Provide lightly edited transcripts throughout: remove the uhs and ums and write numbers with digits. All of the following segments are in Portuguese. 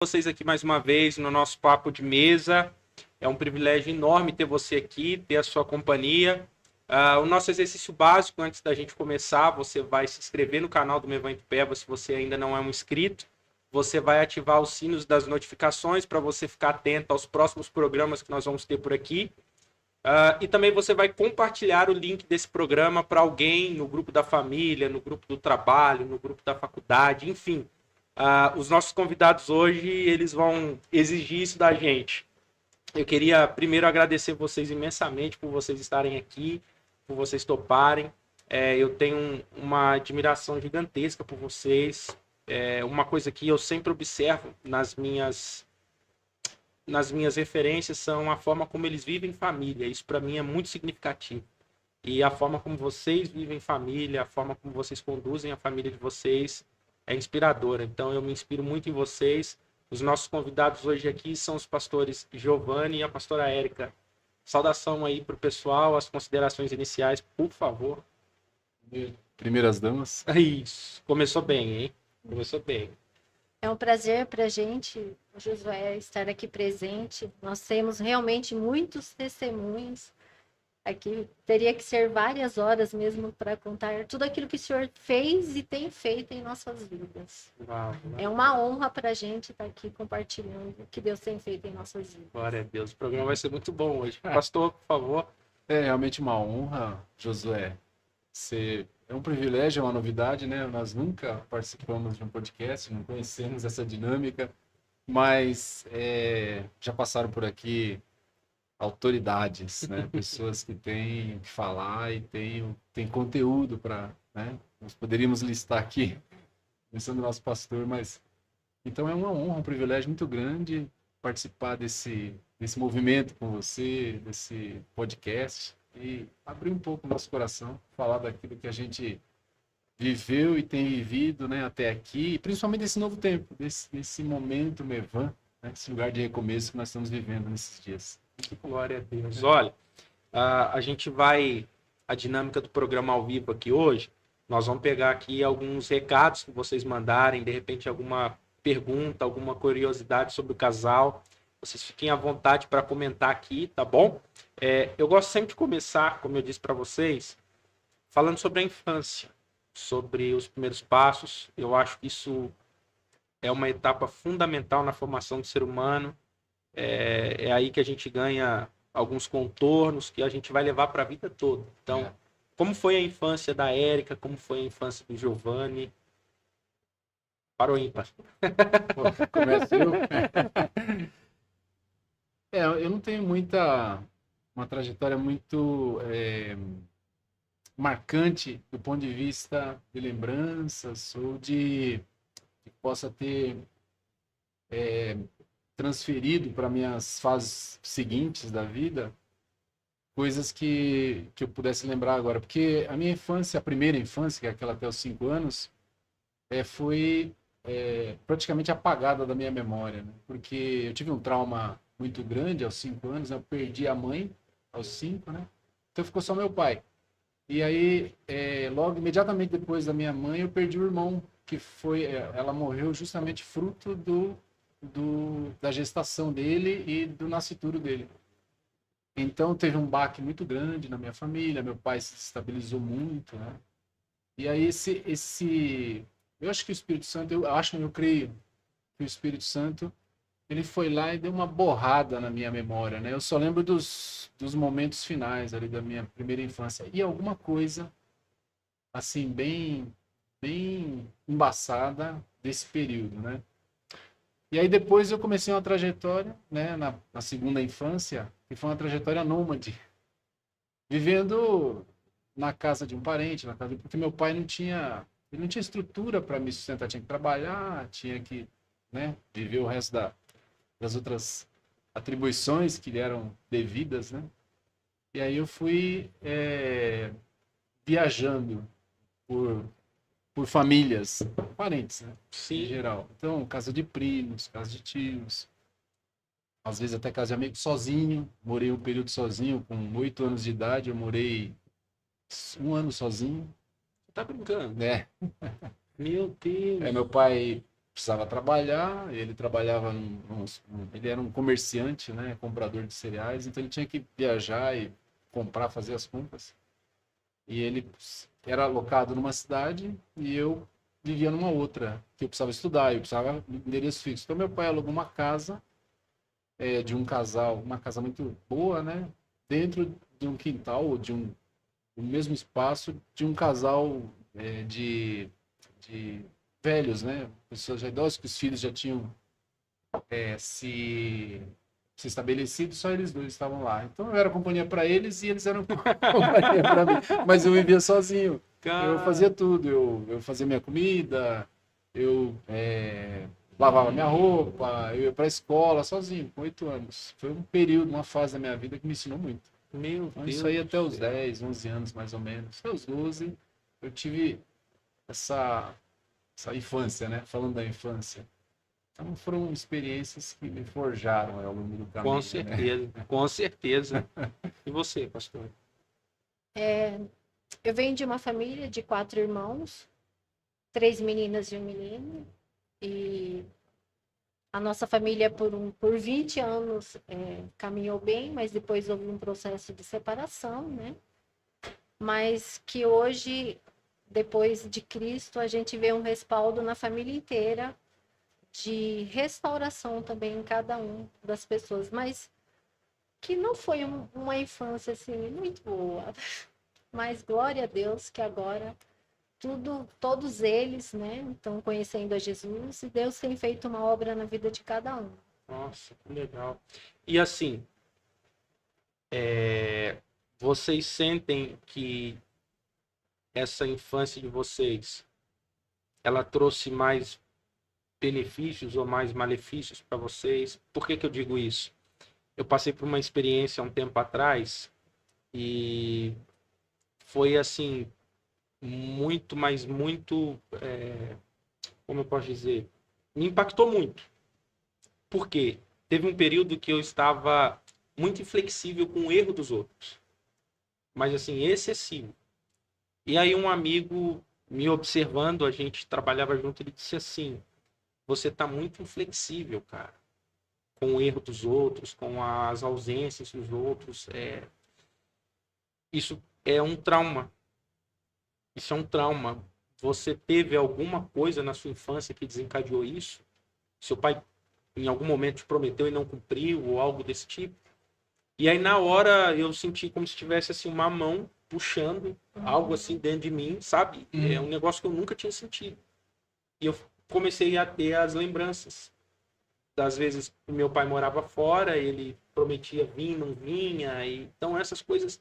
Vocês aqui mais uma vez no nosso papo de mesa. É um privilégio enorme ter você aqui, ter a sua companhia. O nosso exercício básico, antes da gente começar, você vai se inscrever no canal do Mevan Itupeva se você ainda não é um inscrito. Você vai ativar os sinos das notificações para você ficar atento aos próximos programas que nós vamos ter por aqui. E também você vai compartilhar o link desse programa para alguém no grupo da família, no grupo do trabalho, no grupo da faculdade, enfim. Os nossos convidados hoje, eles vão exigir isso da gente. Eu queria primeiro agradecer vocês imensamente por vocês estarem aqui, por vocês toparem. Eu tenho uma admiração gigantesca por vocês. Uma coisa que eu sempre observo nas minhas referências são a forma como eles vivem família. Isso para mim é muito significativo. E a forma como vocês vivem família, a forma como vocês conduzem a família de vocês é inspiradora. Então eu me inspiro muito em vocês. Os nossos convidados hoje aqui são os pastores Giovanni e a pastora Érica. Saudação aí para o pessoal, as considerações iniciais, por favor. Primeiras damas. Isso, começou bem, hein? Começou bem. É um prazer para a gente, Josué, estar aqui presente. Nós temos realmente muitos testemunhos. Aqui teria que ser várias horas mesmo para contar tudo aquilo que o Senhor fez e tem feito em nossas vidas. Uau. É uma honra para a gente estar aqui compartilhando o que Deus tem feito em nossas vidas. Glória a Deus, o programa vai ser muito bom hoje. Pastor, por favor. É realmente uma honra, Josué. É um privilégio, é uma novidade, né? Nós nunca participamos de um podcast, não conhecemos essa dinâmica, mas já passaram por aqui autoridades, né? Pessoas que têm o que falar e têm conteúdo para, né? Nós poderíamos listar aqui, começando o nosso pastor, mas então é uma honra, um privilégio muito grande participar desse movimento com você, desse podcast e abrir um pouco o nosso coração, falar daquilo que a gente viveu e tem vivido, né, até aqui, e principalmente desse novo tempo, desse momento Mevan, né, esse lugar de recomeço que nós estamos vivendo nesses dias. Glória a Deus. Olha, a gente a dinâmica do programa ao vivo aqui hoje, nós vamos pegar aqui alguns recados que vocês mandarem, de repente alguma pergunta, alguma curiosidade sobre o casal. Vocês fiquem à vontade para comentar aqui, tá bom? Eu gosto sempre de começar, como eu disse para vocês, falando sobre a infância, sobre os primeiros passos. Eu acho que isso é uma etapa fundamental na formação do ser humano. É aí que a gente ganha alguns contornos que a gente vai levar para a vida toda. Então, como foi a infância da Érica? Como foi a infância do Giovanni? Para o ímpar. Começo eu. Eu não tenho uma trajetória muito marcante do ponto de vista de lembranças ou de que possa ter transferido para minhas fases seguintes da vida coisas que eu pudesse lembrar agora. Porque a minha infância, a primeira infância, que é aquela até os 5 anos, foi praticamente apagada da minha memória, né? Porque eu tive um trauma muito grande aos 5 anos, né? Eu perdi a mãe aos 5, né? Então ficou só meu pai. E aí, logo, imediatamente depois da minha mãe, eu perdi o irmão, que ela morreu justamente fruto da gestação dele e do nascituro dele. Então teve um baque muito grande na minha família, meu pai se estabilizou muito, né? E aí eu acho que o Espírito Santo, eu creio que o Espírito Santo, ele foi lá e deu uma borrada na minha memória, né? Eu só lembro dos momentos finais ali da minha primeira infância e alguma coisa assim bem embaçada desse período, né? E aí depois eu comecei uma trajetória, né, na segunda infância, que foi uma trajetória nômade, vivendo na casa de um parente, porque meu pai não tinha estrutura para me sustentar, tinha que trabalhar, tinha que, né, viver o resto das outras atribuições que lhe eram devidas, né? E aí eu fui viajando por famílias, parentes, né? Sim. Em geral. Então, casa de primos, casa de tios, às vezes até casa de amigo, sozinho. Morei um período sozinho, com 8 anos de idade, eu morei 1 ano sozinho. Tá brincando? Né? Meu Deus. Meu pai precisava trabalhar, ele trabalhava ele era um comerciante, né, comprador de cereais, então ele tinha que viajar e comprar, fazer as compras. E ele era alocado numa cidade e eu vivia numa outra, que eu precisava estudar, eu precisava de endereço fixo. Então meu pai alugou uma casa de um casal, uma casa muito boa, né, dentro de um quintal, ou no mesmo espaço de um casal de velhos, né? Pessoas já idosas, que os filhos já tinham se estabelecido, só eles dois estavam lá. Então eu era companhia para eles e eles eram companhia para mim. Mas eu vivia sozinho. Eu fazia tudo. Eu fazia minha comida, eu lavava minha roupa, eu ia para a escola sozinho, com 8 anos. Foi um período, uma fase da minha vida que me ensinou muito. Meu Então, Deus isso aí do até os céu. 10, 11 anos, mais ou menos. Até os 12, eu tive essa infância, né? Falando da infância. Então foram experiências que me forjaram ao longo do caminho, Com né? certeza, com certeza. E você, pastor? Eu venho de uma família de 4 irmãos, 3 meninas e um menino. E a nossa família, por 20 anos, caminhou bem, mas depois houve um processo de separação, né? Mas que hoje, depois de Cristo, a gente vê um respaldo na família inteira, de restauração também em cada um das pessoas, mas que não foi uma infância assim muito boa. Mas glória a Deus que agora todos eles, né, estão conhecendo a Jesus e Deus tem feito uma obra na vida de cada um. Nossa, que legal. E assim, vocês sentem que essa infância de vocês, ela trouxe mais benefícios ou mais malefícios para vocês? Por que que eu digo isso? Eu passei por uma experiência há um tempo atrás e foi assim, muito, mas muito, como eu posso dizer, me impactou muito. Por quê? Teve um período que eu estava muito inflexível com o erro dos outros, mas assim, excessivo. E aí um amigo me observando, a gente trabalhava junto, ele disse assim: você está muito inflexível, cara, com o erro dos outros, com as ausências dos outros. Isso é um trauma. Isso é um trauma. Você teve alguma coisa na sua infância que desencadeou isso? Seu pai em algum momento te prometeu e não cumpriu, ou algo desse tipo? E aí na hora eu senti como se tivesse assim uma mão puxando algo assim dentro de mim, sabe? É um negócio que eu nunca tinha sentido. E eu comecei a ter as lembranças das vezes que meu pai morava fora, ele prometia vir, não vinha, e então essas coisas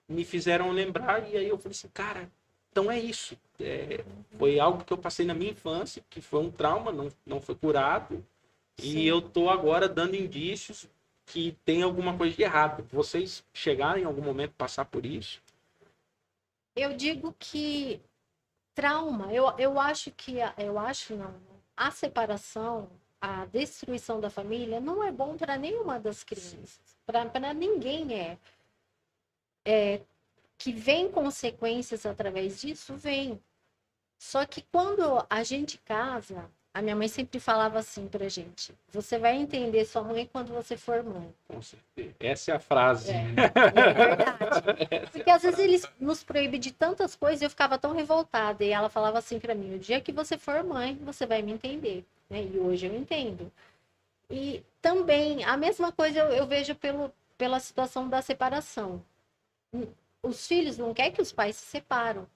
me fizeram lembrar, e aí eu falei assim, cara, então é isso. Foi algo que eu passei na minha infância, que foi um trauma, não foi curado, Sim. e eu tô agora dando indícios que tem alguma coisa de errado. Vocês chegaram em algum momento a passar por isso? Eu digo que trauma, eu acho que, eu acho não, a separação, a destruição da família não é bom para nenhuma das crianças, para ninguém que vem consequências através disso, vem. Só que quando a gente casa, a minha mãe sempre falava assim pra gente: você vai entender sua mãe quando você for mãe. Com certeza. Essa é a frase. E é verdade. Porque às vezes eles nos proíbem de tantas coisas e eu ficava tão revoltada. E ela falava assim pra mim: o dia que você for mãe, você vai me entender. Né? E hoje eu entendo. E também, a mesma coisa eu vejo pela situação da separação. Os filhos não querem que os pais se separam.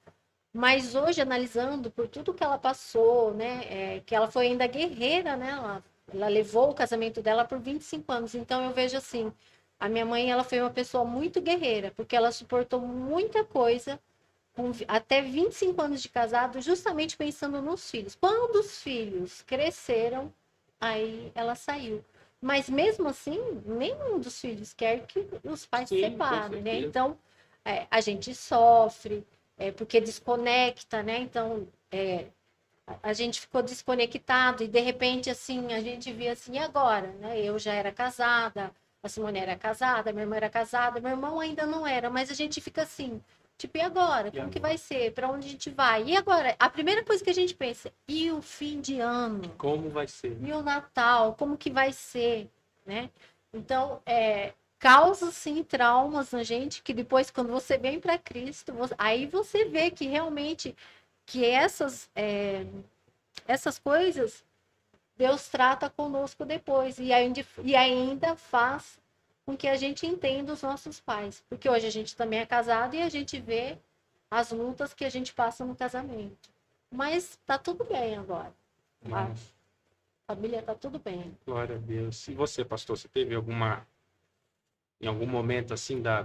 Mas hoje, analisando por tudo que ela passou, né, que ela foi ainda guerreira, né, ela levou o casamento dela por 25 anos. Então, eu vejo assim, a minha mãe, ela foi uma pessoa muito guerreira, porque ela suportou muita coisa, até 25 anos de casado, justamente pensando nos filhos. Quando os filhos cresceram, aí ela saiu. Mas, mesmo assim, nenhum dos filhos quer que os pais se Sim, com separem, né? certeza. Então, a gente sofre, porque desconecta, né? Então, a gente ficou desconectado e de repente, assim, a gente via assim, e agora, né? Eu já era casada, a Simone era casada, minha irmã era casada, meu irmão ainda não era, mas a gente fica assim, Tipo, e agora? Como que vai ser? Para onde a gente vai? E agora? A primeira coisa que a gente pensa, e o fim de ano? Como vai ser? E o Natal? Como que vai ser? Né? Então, causa, sim, traumas na gente, que depois, quando você vem para Cristo, aí você vê que realmente que essas coisas Deus trata conosco depois e ainda faz com que a gente entenda os nossos pais. Porque hoje a gente também é casado e a gente vê as lutas que a gente passa no casamento. Mas tá tudo bem agora. A Nossa, família tá tudo bem. glória a Deus. E você, pastor, você teve em algum momento assim da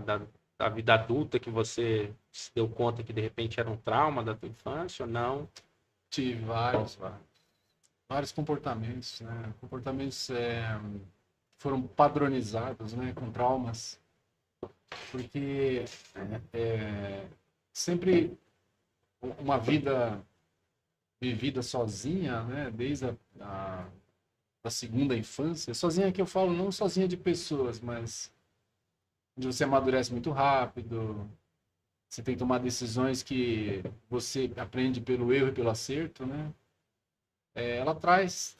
vida adulta que você se deu conta que de repente era um trauma da tua infância ou não? Tive vários comportamentos, né? Comportamentos foram padronizados, né? Com traumas, porque sempre uma vida vivida sozinha, né? Desde da segunda infância, sozinha que eu falo, não sozinha de pessoas, mas onde você amadurece muito rápido, você tem que tomar decisões que você aprende pelo erro e pelo acerto, né? Ela traz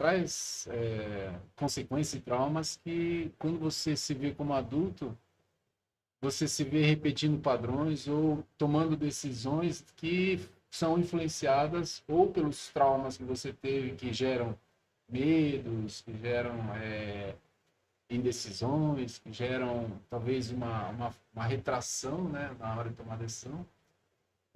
consequências e traumas que, quando você se vê como adulto, você se vê repetindo padrões ou tomando decisões que são influenciadas ou pelos traumas que você teve, que geram medos, que geram indecisões, que geram talvez uma retração, né, na hora de tomar decisão.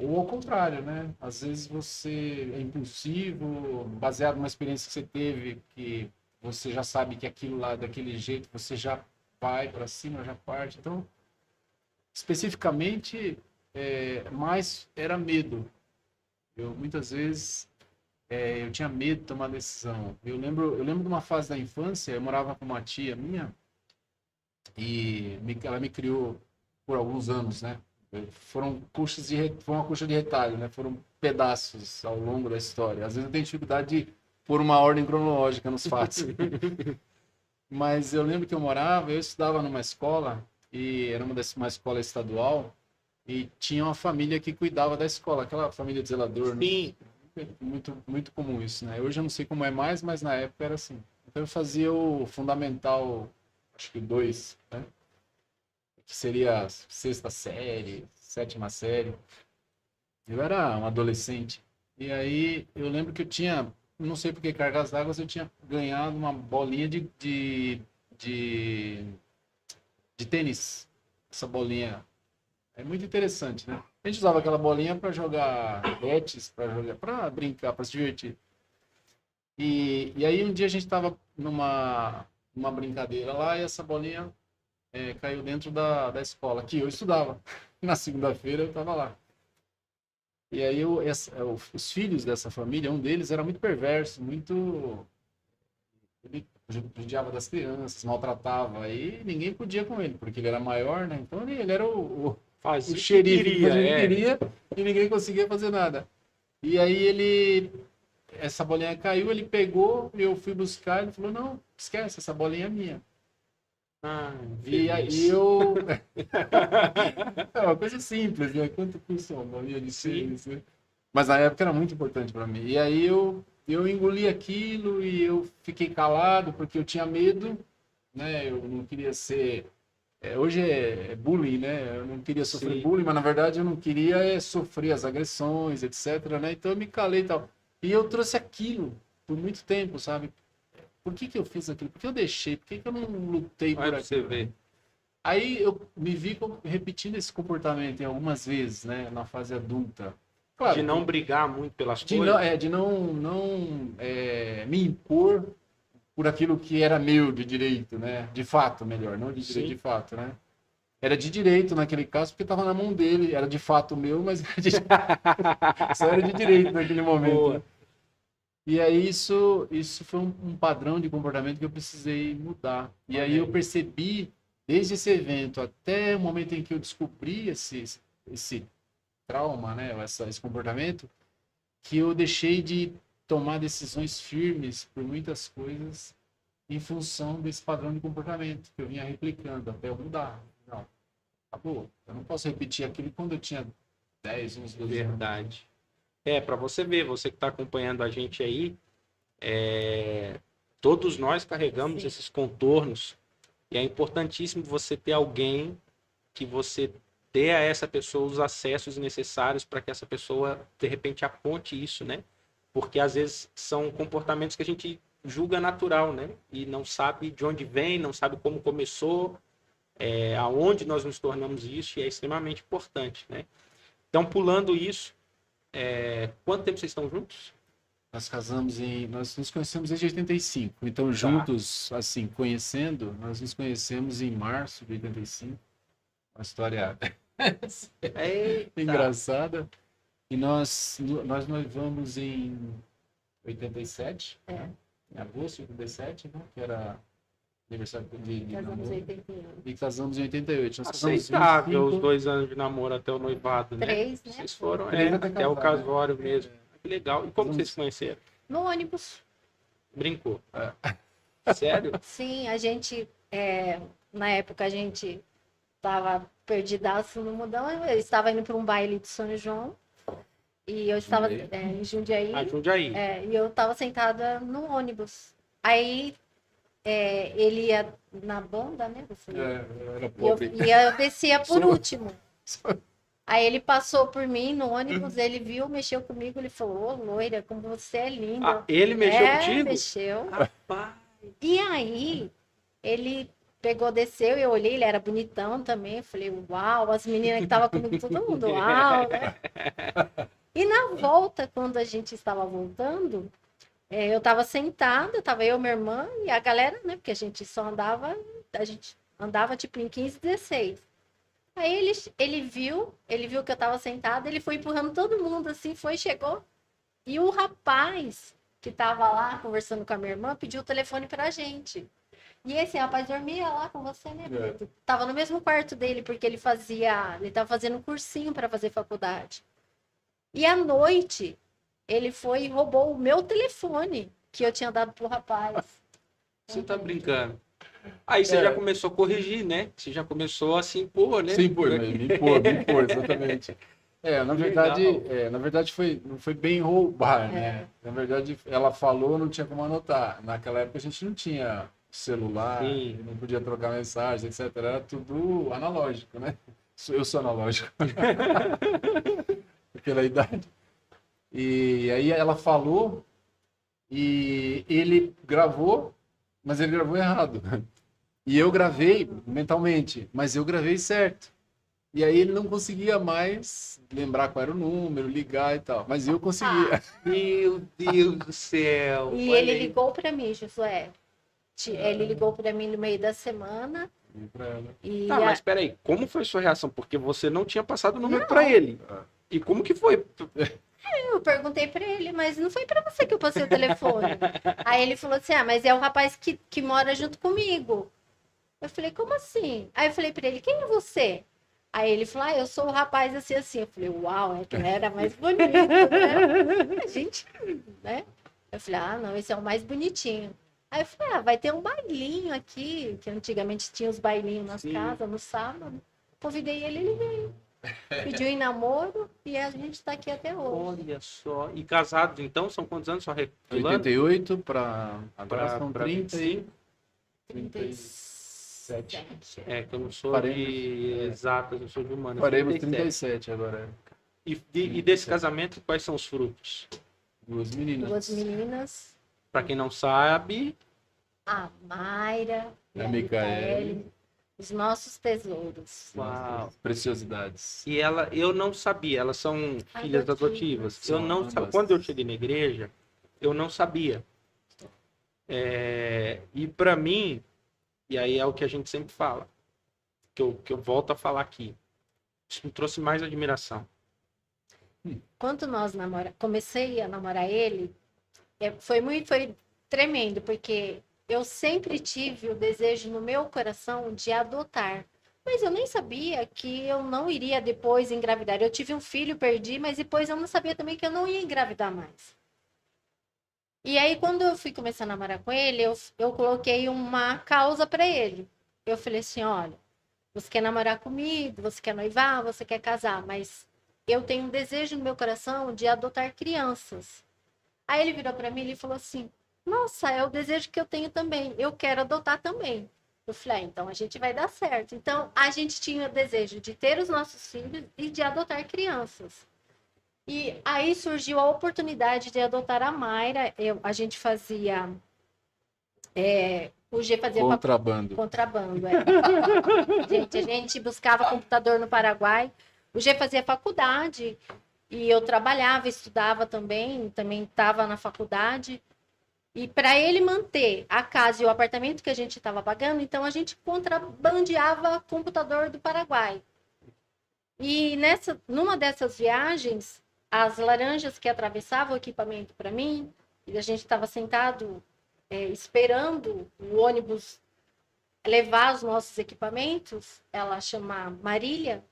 Ou ao contrário, né? Às vezes você é impulsivo, baseado numa experiência que você teve, que você já sabe que aquilo lá, daquele jeito, você já vai para cima, já parte. Então, especificamente, mais era medo. Muitas vezes, eu tinha medo de tomar decisão. Eu lembro de uma fase da infância, eu morava com uma tia minha, e ela me criou por alguns anos, né? Foi uma coxa de retalho, né? Foram pedaços ao longo da história. Às vezes eu tenho dificuldade de pôr uma ordem cronológica nos fatos. Mas eu lembro que eu estudava numa escola, e era uma escola estadual, e tinha uma família que cuidava da escola, aquela família de zelador. Sim. Muito, muito comum isso, né? Hoje eu não sei como é mais, mas na época era assim. Então eu fazia o fundamental, acho que 2, né? Que seria a sexta série, sétima série. Eu era um adolescente. E aí eu lembro que eu tinha, não sei por que cargas d'água, eu tinha ganhado uma bolinha de tênis. Essa bolinha é muito interessante, né? A gente usava aquela bolinha para jogar betes, para brincar, para se divertir. E aí um dia a gente estava numa brincadeira lá, e essa bolinha caiu dentro da escola, que eu estudava. Na segunda-feira eu estava lá. E aí os filhos dessa família, um deles era muito perverso, ele judiava das crianças, maltratava, aí ninguém podia com ele, porque ele era maior, né? Então ele era o xerife, que queria, e ninguém conseguia fazer nada. E aí essa bolinha caiu, ele pegou, eu fui buscar, ele falou, não, esquece, essa bolinha é minha. E aí é uma coisa simples, né? Quanto custa uma bolinha de tênis, né? Mas na época era muito importante para mim. E aí eu engoli aquilo e eu fiquei calado porque eu tinha medo, né? Eu não queria ser... hoje é bullying, né? Eu não queria sofrer bullying, mas na verdade eu não queria sofrer as agressões, etc, né? Então eu me calei e tal. E eu trouxe aquilo por muito tempo, sabe? Por que eu fiz aquilo? Por que eu deixei? Por que eu não lutei por aquilo? Você ver. Aí eu me vi repetindo esse comportamento algumas vezes, né? Na fase adulta. Claro, de não brigar muito pelas coisas. De não me impor por aquilo que era meu de direito, né? De fato, melhor. Não de direito, de fato, né? Era de direito naquele caso, porque estava na mão dele. Era de fato meu, mas só era de direito naquele momento. Boa. E aí isso foi um padrão de comportamento que eu precisei mudar. E aí eu percebi, desde esse evento até o momento em que eu descobri esse trauma, né, esse comportamento, que eu deixei de tomar decisões firmes por muitas coisas em função desse padrão de comportamento que eu vinha replicando até eu mudar. Não, acabou. Eu não posso repetir aquilo quando eu tinha 10, uns 12 anos. Verdade. Para você ver, você que está acompanhando a gente aí, todos nós carregamos Sim. esses contornos e é importantíssimo você ter alguém que você dê a essa pessoa os acessos necessários para que essa pessoa, de repente, aponte isso, né? Porque às vezes são comportamentos que a gente julga natural, né? E não sabe de onde vem, não sabe como começou, aonde nós nos tornamos isso, e é extremamente importante, né? Então, pulando isso, quanto tempo vocês estão juntos? Nós nos conhecemos desde 85. Então, juntos, assim, conhecendo, nós nos conhecemos em março de 85. Uma história Eita. engraçada. E nós noivamos em 87. Em agosto de 87, né? Que era aniversário de Casamos em namoro. 81. E casamos em 88. Nós casamos Aceitável 25. os 2 anos de namoro até o noivado, né? 3, né? Vocês foram 3 até o casar, né? casório mesmo. Que legal. E como vocês se conheceram? No ônibus. Brincou. Sério? Sim, a gente, na época, a gente estava perdidaço no mundão. Eu estava indo para um baile de São João. E eu estava em Jundiaí. A Jundiaí. E eu estava sentada no ônibus. Aí ele ia na banda, né? Eu era E pobre. eu descia por Sou- último. Aí ele passou por mim no ônibus, ele viu, mexeu comigo, ele falou, ô loira, como você é linda. Ele mexeu contigo? Mexeu. Rapaz. E aí, ele pegou, desceu, eu olhei, ele era bonitão também, eu falei, uau, as meninas que estavam comigo, todo mundo, uau, né? E na volta, quando a gente estava voltando, eu estava sentada, estava eu, minha irmã e a galera, né? Porque a gente andava tipo em 15, 16. Aí ele viu que eu estava sentada, ele foi empurrando todo mundo assim, chegou. E o rapaz que estava lá conversando com a minha irmã pediu o telefone pra gente. E esse rapaz dormia lá com você, né, Pedro? Tava no mesmo quarto dele, porque ele estava fazendo um cursinho para fazer faculdade. E à noite, ele foi e roubou o meu telefone que eu tinha dado pro rapaz. Você tá brincando. Aí você já começou a corrigir, né? Você já começou a se impor, né? Se impor, me impor, exatamente. Na verdade não foi bem roubar, né? Na verdade, ela falou, não tinha como anotar. Naquela época a gente não tinha celular, Sim. não podia trocar mensagem, etc. Era tudo analógico, né? Eu sou analógico. Pela idade. E aí ela falou e ele gravou, mas ele gravou errado. E eu gravei mentalmente, mas eu gravei certo. E aí ele não conseguia mais lembrar qual era o número, ligar e tal. Mas eu conseguia. Meu Deus do céu. E Olha ele aí. ligou para mim, Josué. Ele ligou para mim no meio da semana. E pra ela. E Tá, mas peraí, como foi sua reação? Porque você não tinha passado o número pra ele. E como que foi? eu perguntei para ele, mas não foi para você que eu passei o telefone. Aí ele falou assim, mas é o rapaz que mora junto comigo. Eu falei, como assim? Aí eu falei para ele, quem é você? Aí ele falou, eu sou o rapaz assim, assim. Eu falei, uau, é que ele era mais bonito, né? A gente, né? Eu falei, não, esse é o mais bonitinho. Aí eu falei, vai ter um bailinho aqui, que antigamente tinha os bailinhos nas casas, no sábado. Convidei ele veio. Pediu em namoro e a gente tá aqui até hoje. Olha só. E casados, então, são quantos anos? Só recapitulando? 88 para agora são Pra 30 e 37. que eu não sou Faremos. de exatas, eu sou de humanas. faremos 37. 37 agora. E desse casamento, quais são os frutos? Duas meninas. Duas meninas, Pra quem não sabe, a Mayra e A a Micaele. Micaele, os nossos tesouros. uau. Preciosidades. E eu não sabia, elas são filhas adotivas. São Eu não ambas. sabia. Quando eu cheguei na igreja, eu não sabia. E para mim, e aí é o que a gente sempre fala, que eu volto a falar aqui, isso me trouxe mais admiração. Quando comecei a namorar ele, foi tremendo, porque eu sempre tive o desejo no meu coração de adotar. Mas eu nem sabia que eu não iria depois engravidar. Eu tive um filho, perdi, mas depois eu não sabia também que eu não ia engravidar mais. E aí, quando eu fui começar a namorar com ele, eu coloquei uma causa para ele. Eu falei assim, olha, você quer namorar comigo, você quer noivar, você quer casar, mas eu tenho um desejo no meu coração de adotar crianças. Aí ele virou para mim e falou assim: nossa, é o desejo que eu tenho também. Eu quero adotar também. Eu falei, então a gente vai dar certo. Então a gente tinha o desejo de ter os nossos filhos e de adotar crianças. E aí surgiu a oportunidade de adotar a Mayra. A gente fazia. O G fazia Contrabando. contrabando. A gente buscava computador no Paraguai. O G fazia faculdade. E eu trabalhava, estudava também estava na faculdade. E para ele manter a casa e o apartamento que a gente estava pagando, então a gente contrabandeava computador do Paraguai. E numa dessas viagens, as laranjas que atravessavam o equipamento para mim, e a gente estava sentado esperando o ônibus levar os nossos equipamentos, ela chama Marília,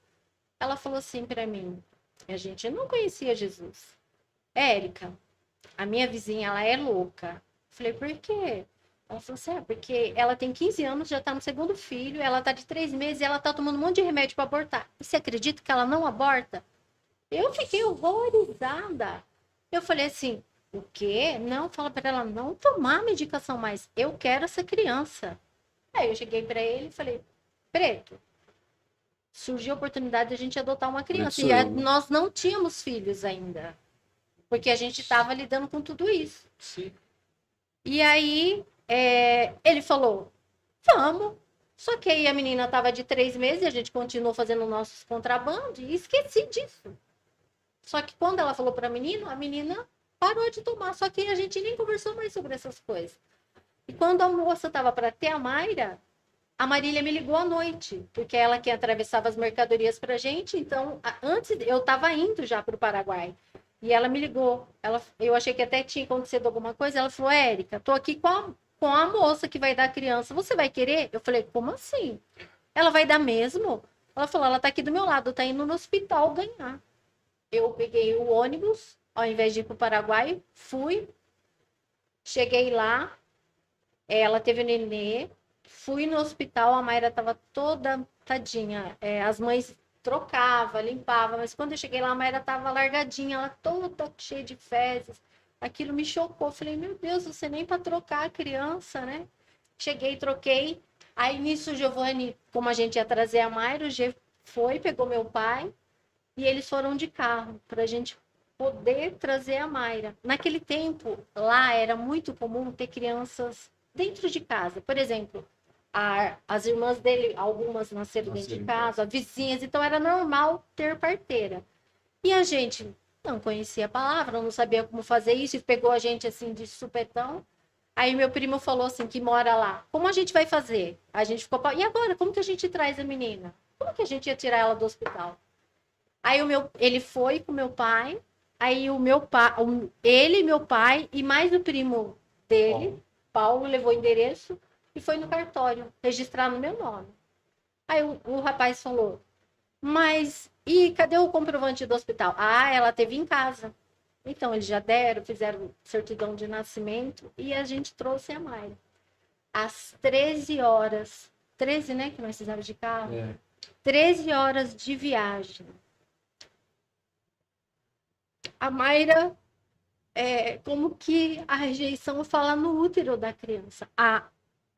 ela falou assim para mim, a gente não conhecia Jesus. Érica, a minha vizinha, ela é louca. Falei, por quê? Ela falou assim, porque ela tem 15 anos, já tá no segundo filho, ela tá de 3 meses e ela tá tomando um monte de remédio para abortar. E você acredita que ela não aborta? Eu fiquei horrorizada. Eu falei assim, o quê? Não, fala para ela não tomar medicação mais. Eu quero essa criança. Aí eu cheguei para ele e falei, Preto, surgiu a oportunidade de a gente adotar uma criança. E nós não tínhamos filhos ainda. Porque a gente estava lidando com tudo isso. Sim. E aí, ele falou, vamos. Só que aí a menina estava de 3 meses e a gente continuou fazendo nossos contrabandos e esqueci disso. Só que quando ela falou para a menina parou de tomar. Só que a gente nem conversou mais sobre essas coisas. E quando a moça estava para ter a Mayra, a Marília me ligou à noite, porque ela que atravessava as mercadorias para a gente. Então, antes eu estava indo já para o Paraguai. E ela me ligou. Eu achei que até tinha acontecido alguma coisa. Ela falou, Érica, tô aqui com a moça que vai dar a criança. Você vai querer? Eu falei, como assim? Ela vai dar mesmo? Ela falou, ela tá aqui do meu lado, tá indo no hospital ganhar. Eu peguei o ônibus, ao invés de ir pro Paraguai, fui. Cheguei lá, ela teve o nenê. Fui no hospital, a Mayra tava toda tadinha. As mães trocava, limpava, mas quando eu cheguei lá, a Mayra tava largadinha, ela toda cheia de fezes. Aquilo me chocou. Falei, meu Deus, você nem para trocar a criança, né? Cheguei, troquei. Aí nisso, o Giovanni, como a gente ia trazer a Mayra, o G foi, pegou meu pai e eles foram de carro para a gente poder trazer a Mayra. Naquele tempo, lá era muito comum ter crianças dentro de casa. Por exemplo, as irmãs dele, algumas nasceram dentro de casa, vizinhas, então era normal ter parteira. E a gente não conhecia a palavra, não sabia como fazer isso, e pegou a gente assim de supetão. Aí meu primo falou assim, que mora lá, como a gente vai fazer? A gente ficou, e agora, como que a gente traz a menina? Como que a gente ia tirar ela do hospital? Aí ele foi com meu pai, aí o meu pai, ele, meu pai e mais o primo dele, Paulo levou o endereço, e foi no cartório, registrar no meu nome. Aí o rapaz falou, mas, e cadê o comprovante do hospital? Ah, ela teve em casa. Então, eles já fizeram certidão de nascimento, e a gente trouxe a Mayra. Às 13 horas, 13, né, que nós fizemos de carro? 13 horas de viagem. A Mayra, como que a rejeição fala no útero da criança.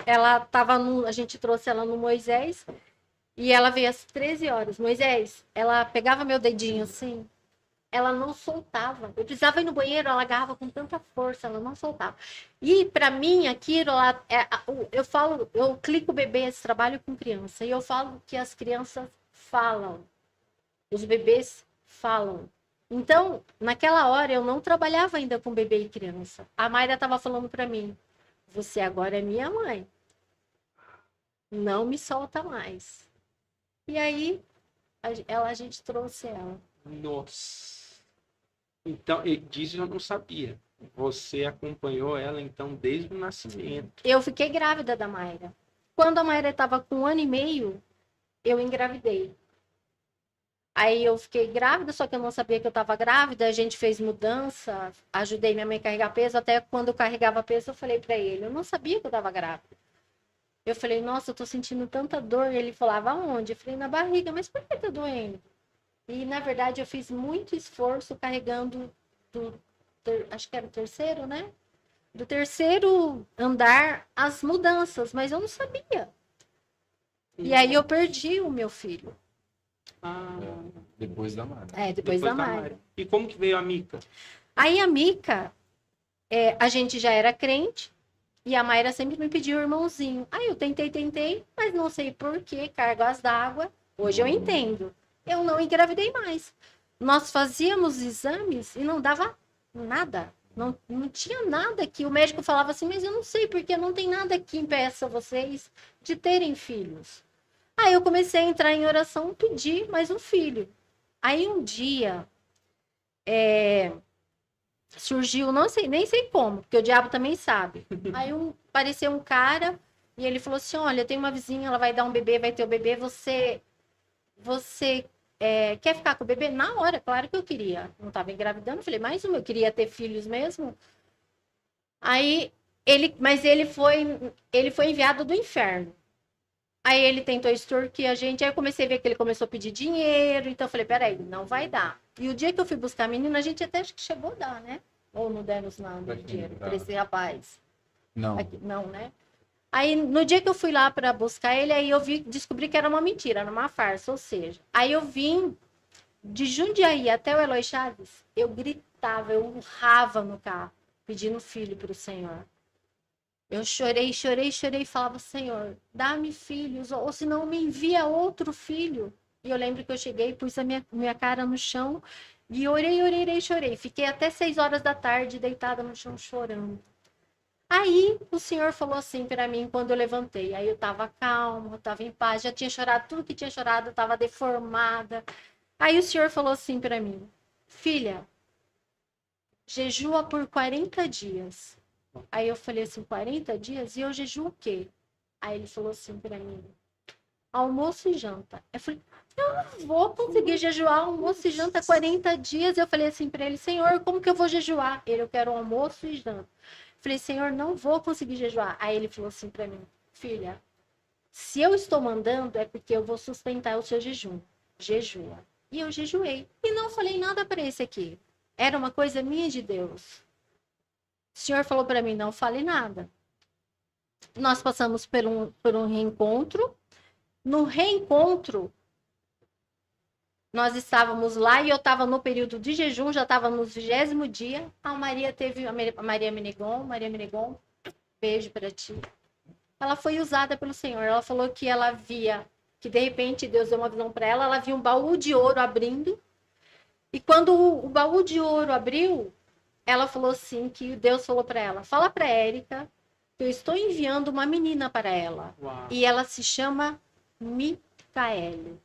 Ela tava a gente trouxe ela no Moisés e ela veio às 13 horas. Moisés, ela pegava meu dedinho assim, ela não soltava. Eu precisava ir no banheiro, ela agarrava com tanta força, ela não soltava. E para mim, aquilo, eu clico bebês, trabalho com criança, e eu falo que as crianças falam. Os bebês falam. Então, naquela hora, eu não trabalhava ainda com bebê e criança. A Mayra estava falando para mim, você agora é minha mãe. Não me solta mais. E aí, a gente trouxe ela. Nossa. Então, disso eu não sabia. Você acompanhou ela, então, desde o nascimento. Eu fiquei grávida da Mayra. Quando a Mayra estava com 1 ano e meio, eu engravidei. Aí eu fiquei grávida, só que eu não sabia que eu estava grávida. A gente fez mudança, ajudei minha mãe a carregar peso. Até quando eu carregava peso, eu falei para ele, eu não sabia que eu estava grávida. Eu falei, nossa, eu tô sentindo tanta dor. E ele falava, aonde? Eu falei, na barriga. Mas por que tá doendo? E, na verdade, eu fiz muito esforço carregando acho que era o terceiro, né? Do terceiro andar as mudanças, mas eu não sabia. E aí eu perdi o meu filho. Ah, Depois da Mari. Depois da Mari. E como que veio a Mica? Aí a Mica, a gente já era crente, e a Mayra sempre me pediu um irmãozinho. Aí eu tentei, mas não sei por que, cargas d'água. Hoje eu entendo. Eu não engravidei mais. Nós fazíamos exames e não dava nada. Não tinha nada que o médico falava assim, mas eu não sei porque não tem nada que impeça vocês de terem filhos. Aí eu comecei a entrar em oração, pedir mais um filho. Aí um dia surgiu, não sei, nem sei como, porque o diabo também sabe. Aí apareceu um cara e ele falou assim: olha, tem uma vizinha, ela vai dar um bebê, vai ter o bebê, você quer ficar com o bebê? Na hora, claro que eu queria. Não estava engravidando, falei, mais uma, eu queria ter filhos mesmo. Aí mas ele foi enviado do inferno. Aí ele tentou extorquir a gente, aí eu comecei a ver que ele começou a pedir dinheiro, então eu falei, peraí, não vai dar. E o dia que eu fui buscar a menina, a gente até acho que chegou a dar, né? Ou não demos nada de dinheiro para esse rapaz. Não. Não, né? Aí, no dia que eu fui lá para buscar ele, aí eu descobri que era uma mentira, era uma farsa, ou seja, aí eu vim de Jundiaí até o Eloy Chaves, eu gritava, eu urrava no carro, pedindo filho para o Senhor. Eu chorei e falava, Senhor, dá-me filhos, ou senão me envia outro filho. E eu lembro que eu cheguei, pus a minha cara no chão e orei, chorei. Fiquei até 6 horas da tarde deitada no chão chorando. Aí o Senhor falou assim para mim quando eu levantei. Aí eu estava calma, eu estava em paz, já tinha chorado tudo que tinha chorado, eu estava deformada. Aí o Senhor falou assim para mim, filha, jejua por 40 dias. Aí eu falei assim, 40 dias? E eu jejuo o quê? Aí ele falou assim para mim, almoço e janta. Eu falei, eu não vou conseguir jejuar almoço e janta 40 dias. Eu falei assim para ele, Senhor, como que eu vou jejuar? Ele, eu quero almoço e janta. Eu falei, Senhor, não vou conseguir jejuar. Aí ele falou assim para mim, filha, se eu estou mandando é porque eu vou sustentar o seu jejum. Jejua. E eu jejuei. E não falei nada para esse aqui. Era uma coisa minha de Deus. O Senhor falou para mim, não fale nada. Nós passamos por um reencontro. No reencontro, nós estávamos lá e eu estava no período de jejum, já estava no 20º dia. A Maria Menegon, beijo para ti. Ela foi usada pelo Senhor. Ela falou que ela via, que de repente Deus deu uma visão para ela, ela viu um baú de ouro abrindo. E quando o baú de ouro abriu, ela falou assim, que Deus falou para ela, fala para Érica que eu estou enviando uma menina para ela. Uau. E ela se chama Micaele.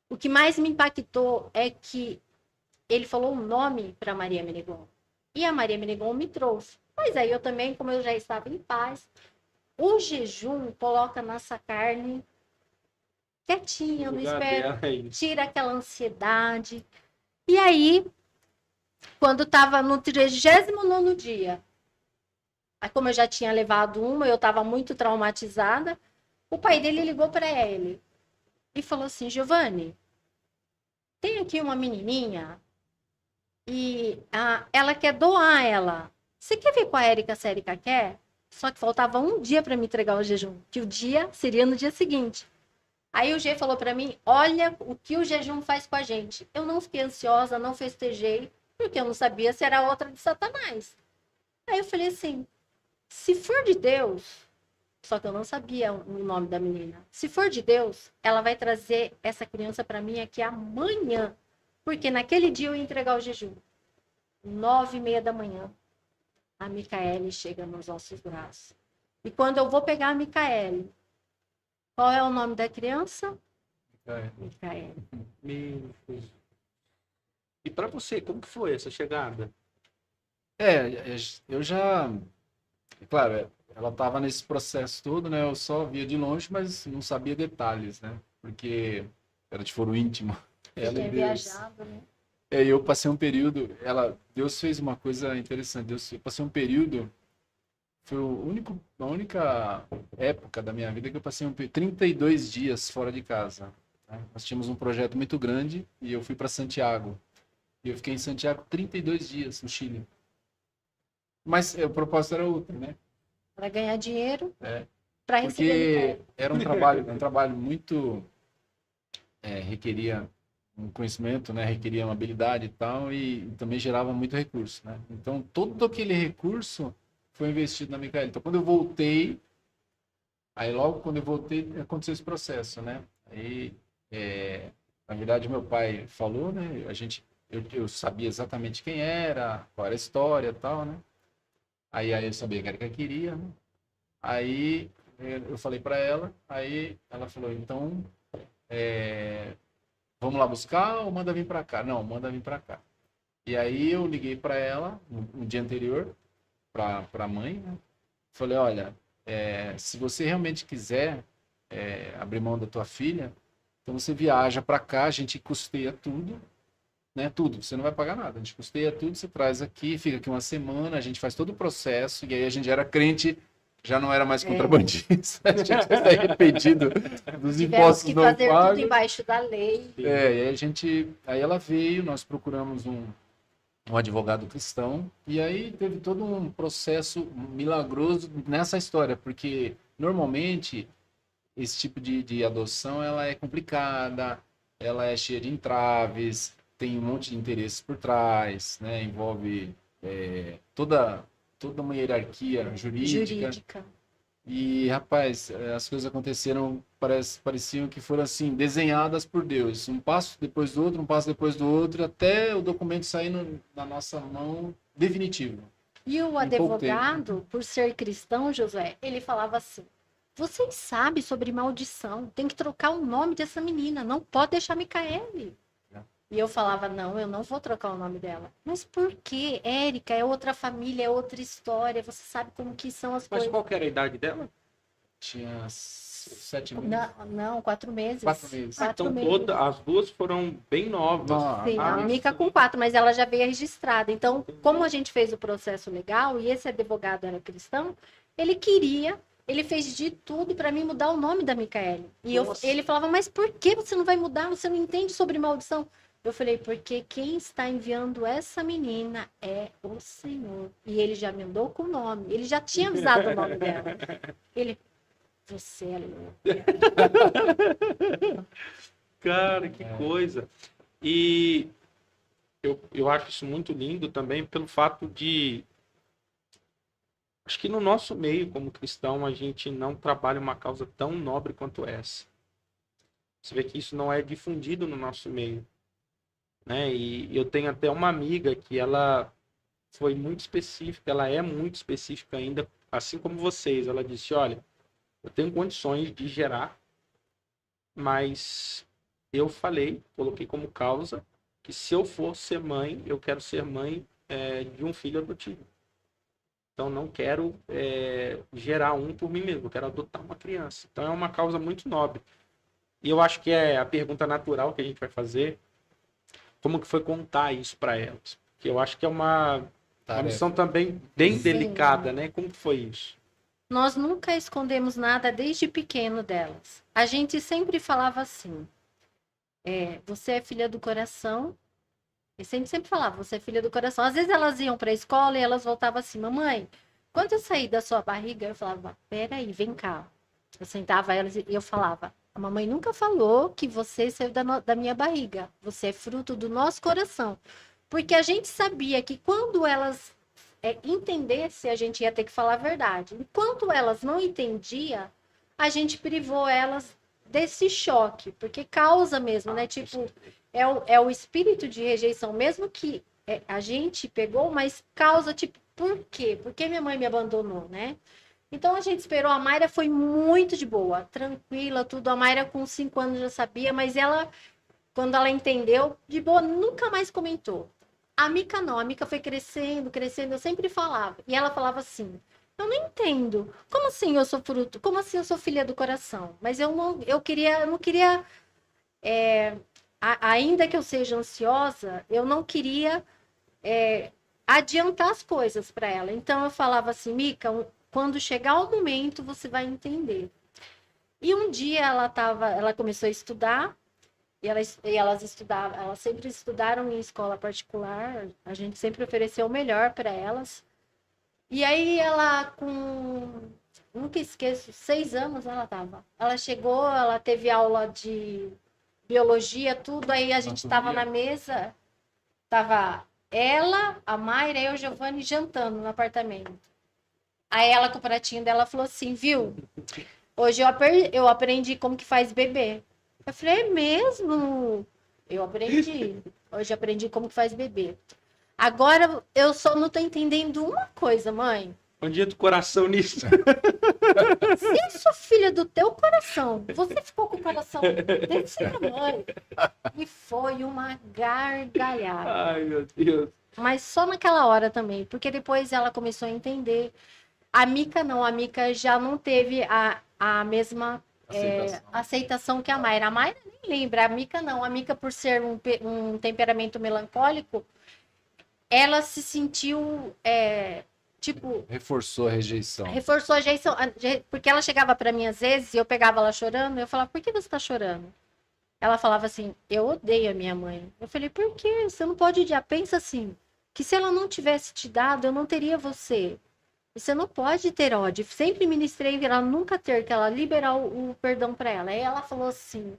O que mais me impactou é que ele falou um nome para Maria Menegon. E a Maria Menegon me trouxe. Mas aí eu também, como eu já estava em paz, o jejum coloca nossa carne quietinha, no espero, tira aquela ansiedade. E aí, quando estava no 39º dia, como eu já tinha levado uma, eu estava muito traumatizada, o pai dele ligou para ele e falou assim, Giovanni, tem aqui uma menininha e ela quer doar ela. Você quer ver com a Érica se a Érica quer? Só que faltava um dia para me entregar o jejum, que o dia seria no dia seguinte. Aí o G falou para mim, olha o que o jejum faz com a gente. Eu não fiquei ansiosa, não festejei, porque eu não sabia se era outra de Satanás. Aí eu falei assim, se for de Deus, só que eu não sabia o nome da menina. Se for de Deus, ela vai trazer essa criança para mim aqui amanhã. Porque naquele dia eu ia entregar o jejum. 9h30 da manhã, a Micaele chega nos nossos braços. E quando eu vou pegar a Micaele, qual é o nome da criança? Micaele. Meu Deus. E para você, como que foi essa chegada? Eu já... Claro, ela estava nesse processo todo, né? Eu só via de longe, mas não sabia detalhes, né? Porque era de foro íntimo. Ela e Deus. Viajado, né? Eu passei um período... Deus fez uma coisa interessante. Eu passei um período... Foi a única época da minha vida que eu passei 32 dias fora de casa. né? Nós tínhamos um projeto muito grande e eu fui para Santiago. E eu fiquei em Santiago 32 dias, no Chile. Mas o propósito era outro, né? Para ganhar dinheiro, É, para receber a porque Micaele. era um trabalho muito requeria um conhecimento, né? Requeria uma habilidade e tal, e também gerava muito recurso, né? Então, todo aquele recurso foi investido na Micaele. Então, quando eu voltei, aí logo quando eu voltei, aconteceu esse processo, né? Aí, na verdade, meu pai falou, né? Eu sabia exatamente quem era, qual era a história e tal, né? Aí eu sabia que era o que eu queria, né? Aí eu falei para ela, aí ela falou, então, vamos lá buscar ou manda vir para cá? Não, manda vir para cá. E aí eu liguei para ela no dia anterior, para a mãe, né? Falei, olha, se você realmente quiser abrir mão da tua filha, então você viaja para cá, a gente custeia tudo, né? Tudo, você não vai pagar nada, a gente custeia tudo, você traz aqui, fica aqui uma semana, a gente faz todo o processo, e aí a gente era crente, já não era mais contrabandista, a gente tinha se arrependido dos Tivemos impostos que não fazer tudo pagos. embaixo da lei. E aí aí ela veio, nós procuramos um advogado cristão, e aí teve todo um processo milagroso nessa história, porque normalmente esse tipo de adoção ela é complicada, ela é cheia de entraves, tem um monte de interesses por trás, né? Envolve toda uma hierarquia jurídica. E, rapaz, as coisas aconteceram, pareciam que foram assim, desenhadas por Deus. Um passo depois do outro, um passo depois do outro, até o documento sair na nossa mão definitivo. E o advogado, por ser cristão, Josué, ele falava assim, vocês sabem sobre maldição, tem que trocar o nome dessa menina, não pode deixar Micaele. E eu falava, não, eu não vou trocar o nome dela. Mas por quê? Érica, é outra família, é outra história, você sabe como que são as Mas coisas. qual que era a idade dela? Tinha 7 meses. Não, 4 meses. 4 meses. Quatro Então meses. as duas foram bem novas. Sim, Ah, a Mica com 4, mas ela já veio registrada. Então, como a gente fez o processo legal e esse advogado era cristão, ele fez de tudo para mim mudar o nome da Micaele. E ele falava, mas por que você não vai mudar? Você não entende sobre maldição? Eu falei, porque quem está enviando essa menina é o Senhor. E ele já me mandou com o nome. Ele já tinha avisado o nome dela. Ele, você é louca. Cara, que coisa. E eu acho isso muito lindo também pelo fato de... Acho que no nosso meio, como cristão, a gente não trabalha uma causa tão nobre quanto essa. Você vê que isso não é difundido no nosso meio, né? E eu tenho até uma amiga que ela foi muito específica, ela é muito específica ainda, assim como vocês. Ela disse, olha, eu tenho condições de gerar, mas eu coloquei como causa que se eu for ser mãe, eu quero ser mãe de um filho adotivo. Então, não quero gerar um por mim mesmo, eu quero adotar uma criança. Então, é uma causa muito nobre. E eu acho que é a pergunta natural que a gente vai fazer, como que foi contar isso para elas? Porque eu acho que é uma missão também bem delicada, né? Como que foi isso? Nós nunca escondemos nada desde pequeno delas. A gente sempre falava assim, você é filha do coração. E a gente sempre falava, você é filha do coração. Às vezes elas iam para a escola e elas voltavam assim, mamãe, quando eu saí da sua barriga, eu falava, peraí, vem cá. Eu sentava elas e eu falava, a mamãe nunca falou que você saiu da minha barriga. Você é fruto do nosso coração. Porque a gente sabia que quando elas entendessem, a gente ia ter que falar a verdade. Enquanto elas não entendiam, a gente privou elas desse choque. Porque causa mesmo, né? Tipo, é o espírito de rejeição mesmo que a gente pegou, mas causa, tipo, por quê? Por que minha mãe me abandonou, né? Então a gente esperou, a Mayra foi muito de boa, tranquila, tudo. A Mayra com 5 anos já sabia, mas ela, quando ela entendeu, de boa, nunca mais comentou. A Mica não, a Mica foi crescendo, crescendo, eu sempre falava. E ela falava assim, eu não entendo, como assim eu sou fruto? Como assim eu sou filha do coração? Mas eu não queria, ainda que eu seja ansiosa, eu não queria adiantar as coisas para ela. Então eu falava assim, Mica, quando chegar o momento, você vai entender. E um dia ela começou a estudar e elas estudavam, elas sempre estudaram em escola particular, a gente sempre ofereceu o melhor para elas. E aí ela nunca esqueço, 6 anos ela tava. Ela chegou, ela teve aula de biologia, tudo, aí a gente tava na mesa, tava ela, a Mayra e o Giovanni jantando no apartamento. Aí ela com o pratinho dela falou assim, viu? Hoje eu aprendi como que faz bebê. Eu falei, é mesmo? Eu aprendi. Hoje eu aprendi como que faz bebê. Agora eu só não tô entendendo uma coisa, mãe. Onde entra o coração nisso? Se eu sou filha do teu coração, você ficou com o coração desse tamanho. E foi uma gargalhada. Ai, meu Deus. Mas só naquela hora também, porque depois ela começou a entender. A Mica não, a Mica já não teve a mesma aceitação que a Mayra. A Mayra nem lembra, a Mica não. A Mica, por ser um temperamento melancólico, ela se sentiu, tipo... Reforçou a rejeição. Reforçou a rejeição, porque ela chegava para mim às vezes e eu pegava ela chorando, eu falava, por que você tá chorando? Ela falava assim, eu odeio a minha mãe. Eu falei, por quê? Você não pode odiar. Pensa assim, que se ela não tivesse te dado, eu não teria você. Você não pode ter ódio. Sempre ministrei ela nunca ter, que ela liberar o perdão para ela. Aí ela falou assim,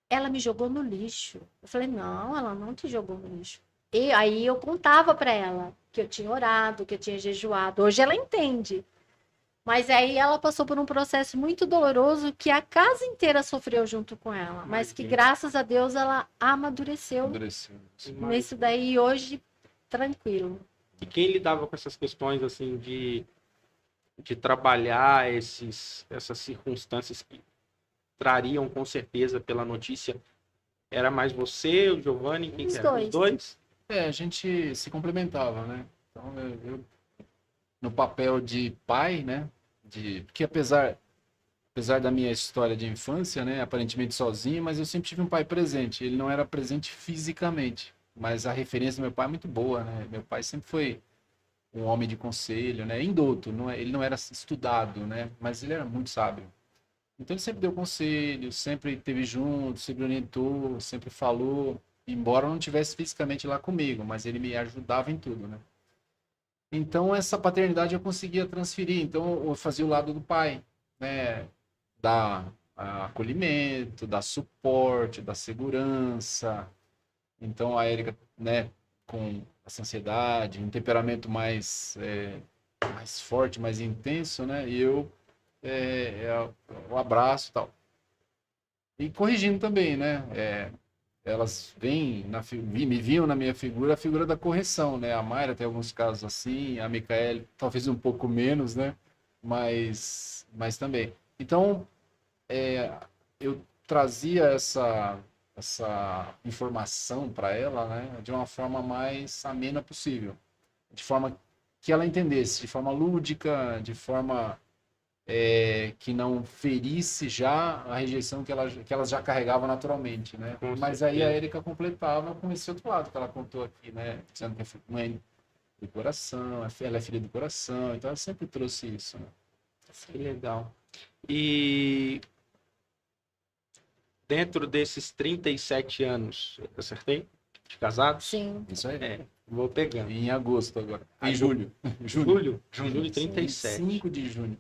ela me jogou no lixo. Eu falei, não, ela não te jogou no lixo. E aí eu contava para ela que eu tinha orado, que eu tinha jejuado. Hoje ela entende. Mas aí ela passou por um processo muito doloroso que a casa inteira sofreu junto com ela. Mas que graças a Deus ela amadureceu nisso daí hoje tranquilo. E quem lidava com essas questões assim de trabalhar essas circunstâncias que trariam com certeza pela notícia, era mais você, o Giovanni, quem que era? Os dois? A gente se complementava, né? Então eu no papel de pai, né? Porque apesar da minha história de infância, né? Aparentemente sozinho, mas eu sempre tive um pai presente. Ele não era presente fisicamente, mas a referência do meu pai é muito boa, né? Meu pai sempre foi um homem de conselho, né? Indouto, ele não era estudado, né? Mas ele era muito sábio. Então ele sempre deu conselho, sempre esteve junto, sempre orientou, sempre falou, embora não estivesse fisicamente lá comigo, mas ele me ajudava em tudo, né? Então essa paternidade eu conseguia transferir, então eu fazia o lado do pai, né? Dar acolhimento, dar suporte, dar segurança. Então a Érica, né, com essa ansiedade, um temperamento mais forte, mais intenso, né? E eu o abraço e tal. E corrigindo também, né? Elas me viam na minha figura a figura da correção, né? A Mayra tem alguns casos assim, a Micaele talvez um pouco menos, né? Mas também. Então, eu trazia essa informação para ela, né? De uma forma mais amena possível. De forma que ela entendesse, de forma lúdica, de forma que não ferisse já a rejeição que elas já carregavam naturalmente, né? Mas aí a Érica completava com esse outro lado que ela contou aqui, né? Dizendo que é mãe do coração, ela é filha do coração, então ela sempre trouxe isso, né? Que legal. E dentro desses 37 anos, eu acertei? De casado? Sim. Isso aí. Vou pegando. Em agosto agora. Em julho. Julho 37. 5 de junho.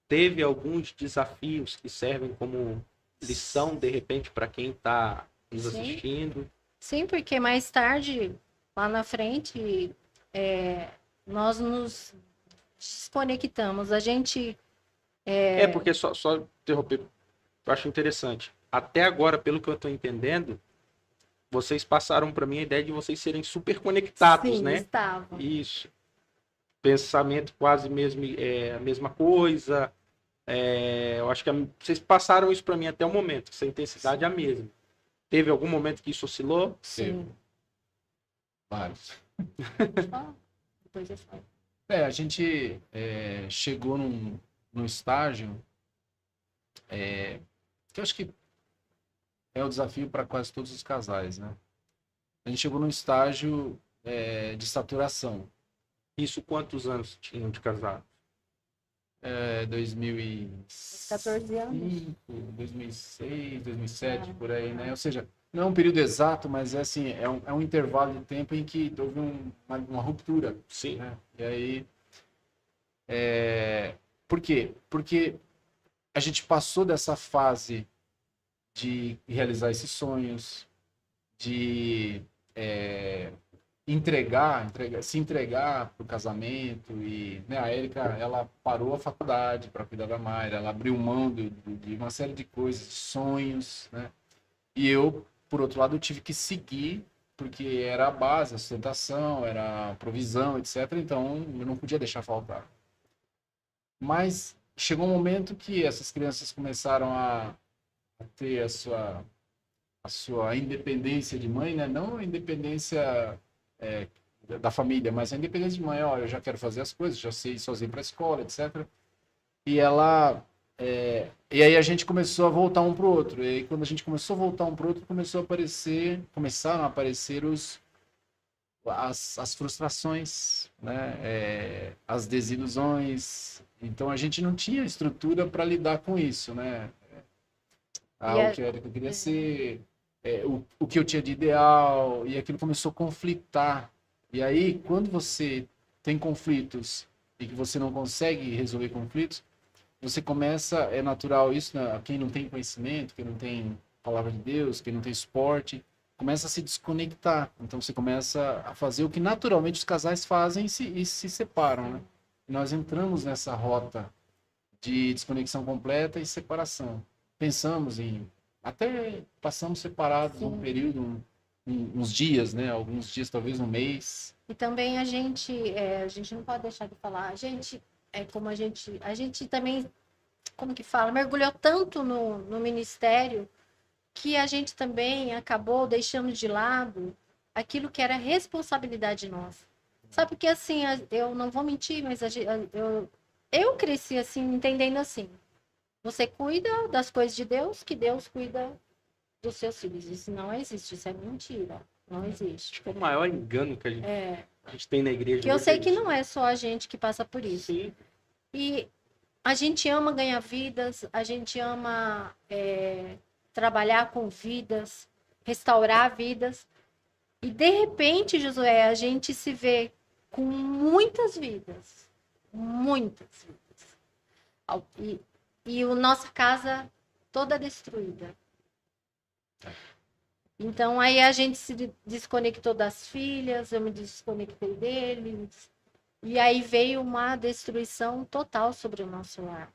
Teve alguns desafios que servem como lição, de repente, para quem está nos assistindo? Sim, porque mais tarde, lá na frente, nós nos desconectamos. A gente... porque só interromper, eu acho interessante. Até agora, pelo que eu estou entendendo, vocês passaram para mim a ideia de vocês serem super conectados, sim, né? Estavam. Isso. Pensamento quase mesmo, a mesma coisa. Eu acho que vocês passaram isso para mim até o momento. Essa intensidade é a mesma. Teve algum momento que isso oscilou? Sim. Vários. Depois eu falo. A gente chegou num estágio que eu acho que é o desafio para quase todos os casais, né? A gente chegou num estágio de saturação. Isso quantos anos tinham de casado? 14 anos. 2005, 2006, 2007, por aí, né? Ou seja, não é um período exato, mas é assim, é um intervalo de tempo em que houve uma ruptura, Sim. né? E aí, por quê? Porque a gente passou dessa fase de realizar esses sonhos, de se entregar para o casamento. E, né, a Érica, ela parou a faculdade para cuidar da Mayra, ela abriu mão de uma série de coisas, de sonhos, né? E eu, por outro lado, eu tive que seguir, porque era a base, a sustentação, era a provisão, etc. Então, eu não podia deixar faltar. Mas chegou um momento que essas crianças começaram a ter a sua independência de mãe, né? Não a independência é, da família, mas a independência de mãe. Ó, eu já quero fazer as coisas, já sei ir sozinho para a escola, etc. E ela... e aí a gente começou a voltar um pro outro. E aí, quando a gente começou a voltar um pro outro, começaram a aparecer as frustrações, né? As desilusões. Então a gente não tinha estrutura para lidar com isso, né? O que eu queria ser, o que eu tinha de ideal, e aquilo começou a conflitar. E aí, quando você tem conflitos e que você não consegue resolver conflitos, você começa, é natural isso, né? Quem não tem conhecimento, quem não tem palavra de Deus, quem não tem suporte, começa a se desconectar. Então você começa a fazer o que naturalmente os casais fazem e se separam, né? Nós entramos nessa rota de desconexão completa e separação. Pensamos até passamos separados um período, uns dias, né? Alguns dias, talvez um mês. E também a gente não pode deixar de falar, como a gente também, como que fala, mergulhou tanto no ministério que a gente também acabou deixando de lado aquilo que era responsabilidade nossa. Sabe, porque assim, eu não vou mentir, mas eu cresci assim, entendendo assim, você cuida das coisas de Deus, que Deus cuida dos seus filhos. Isso não existe, isso é mentira, não existe. Acho que é o maior engano que a gente tem na igreja. Que eu sei que não é só a gente que passa por isso. Sim. E a gente ama ganhar vidas, a gente ama trabalhar com vidas, restaurar vidas. E de repente, Josué, a gente se vê com muitas vidas. Muitas vidas. E a nossa casa toda destruída. Então, aí a gente se desconectou das filhas, eu me desconectei deles. E aí veio uma destruição total sobre o nosso lar.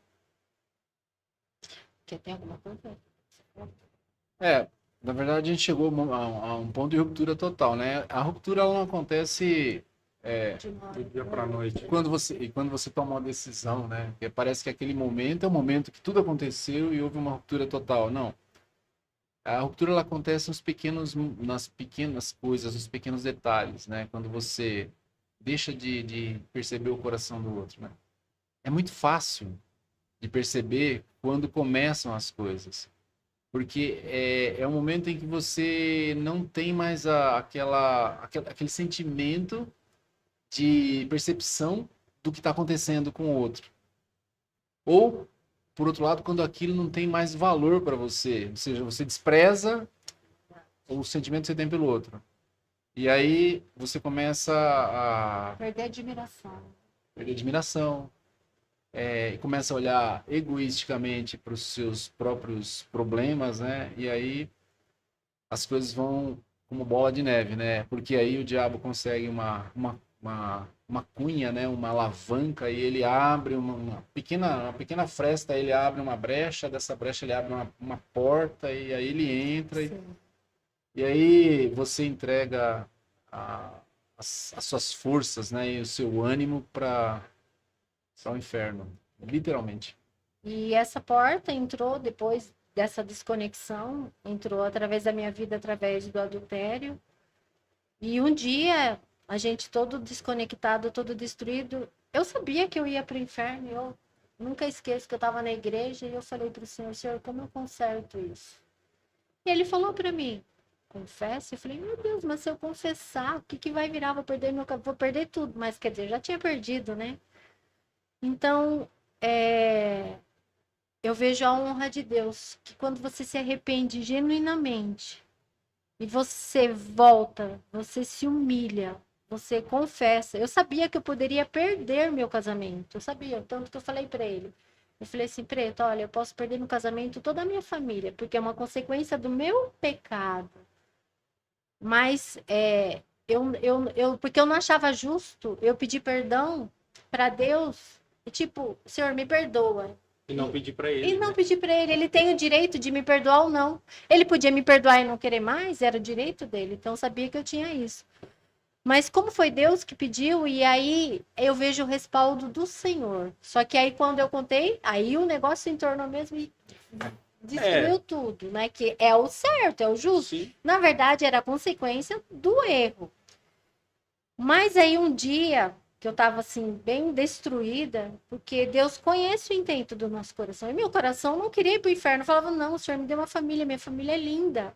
Quer ter alguma coisa? Na verdade, a gente chegou a um ponto de ruptura total, né? A ruptura ela não acontece Do dia para noite. quando você toma uma decisão, né? Porque parece que aquele momento é o momento que tudo aconteceu e houve uma ruptura total. Não. A ruptura ela acontece nas pequenas coisas, nos pequenos detalhes, né? Quando você deixa de perceber o coração do outro, né? É muito fácil de perceber quando começam as coisas. Porque é um momento em que você não tem mais aquele sentimento de percepção do que está acontecendo com o outro. Ou, por outro lado, quando aquilo não tem mais valor para você. Ou seja, você despreza o sentimento que você tem pelo outro. E aí você começa a Perder a admiração. perder admiração, e começa a olhar egoisticamente para os seus próprios problemas, né? E aí as coisas vão como bola de neve, né? Porque aí o diabo consegue uma cunha, né? Uma alavanca, e ele abre uma pequena fresta, ele abre uma brecha, dessa brecha ele abre uma porta, e aí ele entra, e aí você entrega as suas forças, né? E o seu ânimo para o inferno, literalmente. E essa porta entrou depois dessa desconexão, entrou através da minha vida, através do adultério. E um dia, a gente todo desconectado, todo destruído, eu sabia que eu ia para o inferno. Eu nunca esqueço que eu estava na igreja e eu falei para o Senhor, como eu conserto isso? E ele falou para mim, confessa? Eu falei, meu Deus, mas se eu confessar, o que vai virar? Vou perder tudo. Mas quer dizer, já tinha perdido, né? Então, eu vejo a honra de Deus, que quando você se arrepende genuinamente e você volta, você se humilha, você confessa. Eu sabia que eu poderia perder meu casamento, eu sabia, tanto que eu falei para ele. Eu falei assim, Preto, olha, eu posso perder no casamento toda a minha família, porque é uma consequência do meu pecado. Mas porque eu não achava justo eu pedir perdão para Deus, e tipo, Senhor, me perdoa. E não pedir para ele. E não né? pedir para ele, ele tem o direito de me perdoar ou não. Ele podia me perdoar e não querer mais, era o direito dele, então eu sabia que eu tinha isso. Mas como foi Deus que pediu, e aí eu vejo o respaldo do Senhor. Só que aí quando eu contei, aí o negócio se entornou mesmo e destruiu tudo, né? Que é o certo, é o justo. Sim. Na verdade, era a consequência do erro. Mas aí um dia que eu tava assim, bem destruída, porque Deus conhece o intento do nosso coração. E meu coração não queria ir pro inferno. Eu falava, não, o Senhor me deu uma família, minha família é linda.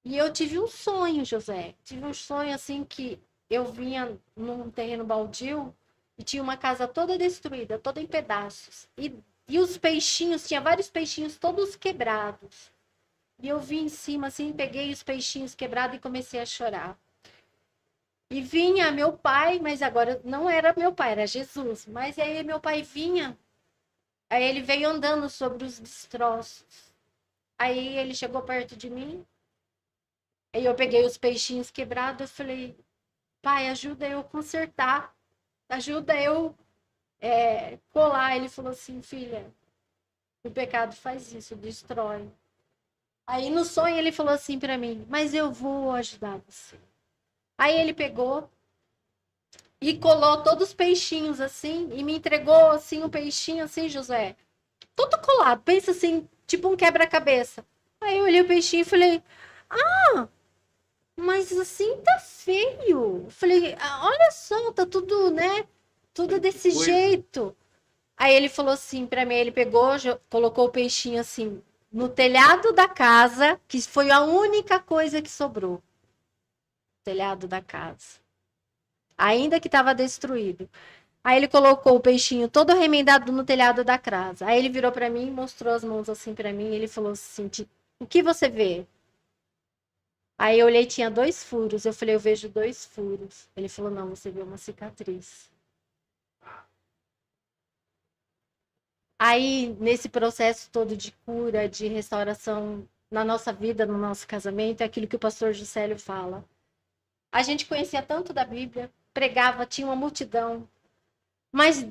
E eu tive um sonho, José. Tive um sonho assim que eu vinha num terreno baldio e tinha uma casa toda destruída, toda em pedaços. E os peixinhos, tinha vários peixinhos todos quebrados. E eu vim em cima assim, peguei os peixinhos quebrados e comecei a chorar. E vinha meu pai, mas agora não era meu pai, era Jesus. Mas aí meu pai vinha, aí ele veio andando sobre os destroços. Aí ele chegou perto de mim, aí eu peguei os peixinhos quebrados, eu falei, pai, ajuda eu a consertar, ajuda eu colar. Ele falou assim, filha, o pecado faz isso, destrói. Aí no sonho ele falou assim para mim, mas eu vou ajudar você. Aí ele pegou e colou todos os peixinhos assim, e me entregou assim um peixinho assim, José, todo colado, pensa assim, tipo um quebra-cabeça. Aí eu olhei o peixinho e falei, mas assim tá feio. Eu falei, olha só, tá tudo, né, tudo desse jeito. Aí ele falou assim pra mim, ele pegou, colocou o peixinho assim no telhado da casa, que foi a única coisa que sobrou. Telhado da casa. Ainda que estava destruído. Aí ele colocou o peixinho todo remendado no telhado da casa. Aí ele virou para mim, mostrou as mãos assim para mim, e ele falou assim: "O que você vê?" Aí eu olhei, tinha 2 furos. Eu falei: "Eu vejo 2 furos." Ele falou: "Não, você vê uma cicatriz." Aí, nesse processo todo de cura, de restauração na nossa vida, no nosso casamento, é aquilo que o pastor Juscelio fala. A gente conhecia tanto da Bíblia, pregava, tinha uma multidão, mas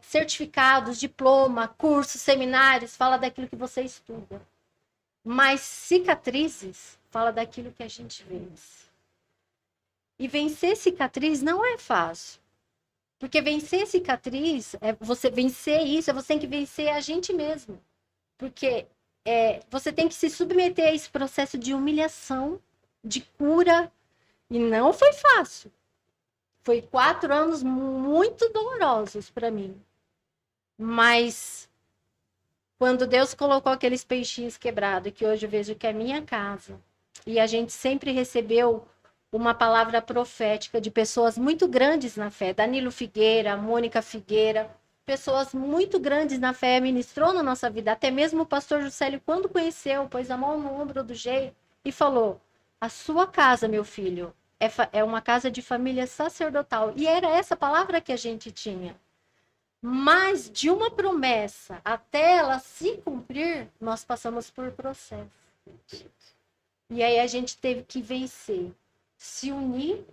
certificados, diploma, cursos, seminários, fala daquilo que você estuda. Mas cicatrizes fala daquilo que a gente vence. E vencer cicatriz não é fácil. Porque vencer cicatriz, você vencer isso, você tem que vencer a gente mesmo. Porque você tem que se submeter a esse processo de humilhação, de cura. E não foi fácil. Foi 4 anos muito dolorosos para mim. Mas quando Deus colocou aqueles peixinhos quebrados, que hoje eu vejo que é minha casa, e a gente sempre recebeu uma palavra profética de pessoas muito grandes na fé, Danilo Figueira, Mônica Figueira, pessoas muito grandes na fé, ministrou na nossa vida. Até mesmo o pastor Juscelio, quando conheceu, pôs a mão no ombro do Gei e falou: "A sua casa, meu filho, é uma casa de família sacerdotal." E era essa palavra que a gente tinha. Mas de uma promessa até ela se cumprir, nós passamos por processo. E aí a gente teve que vencer, se unir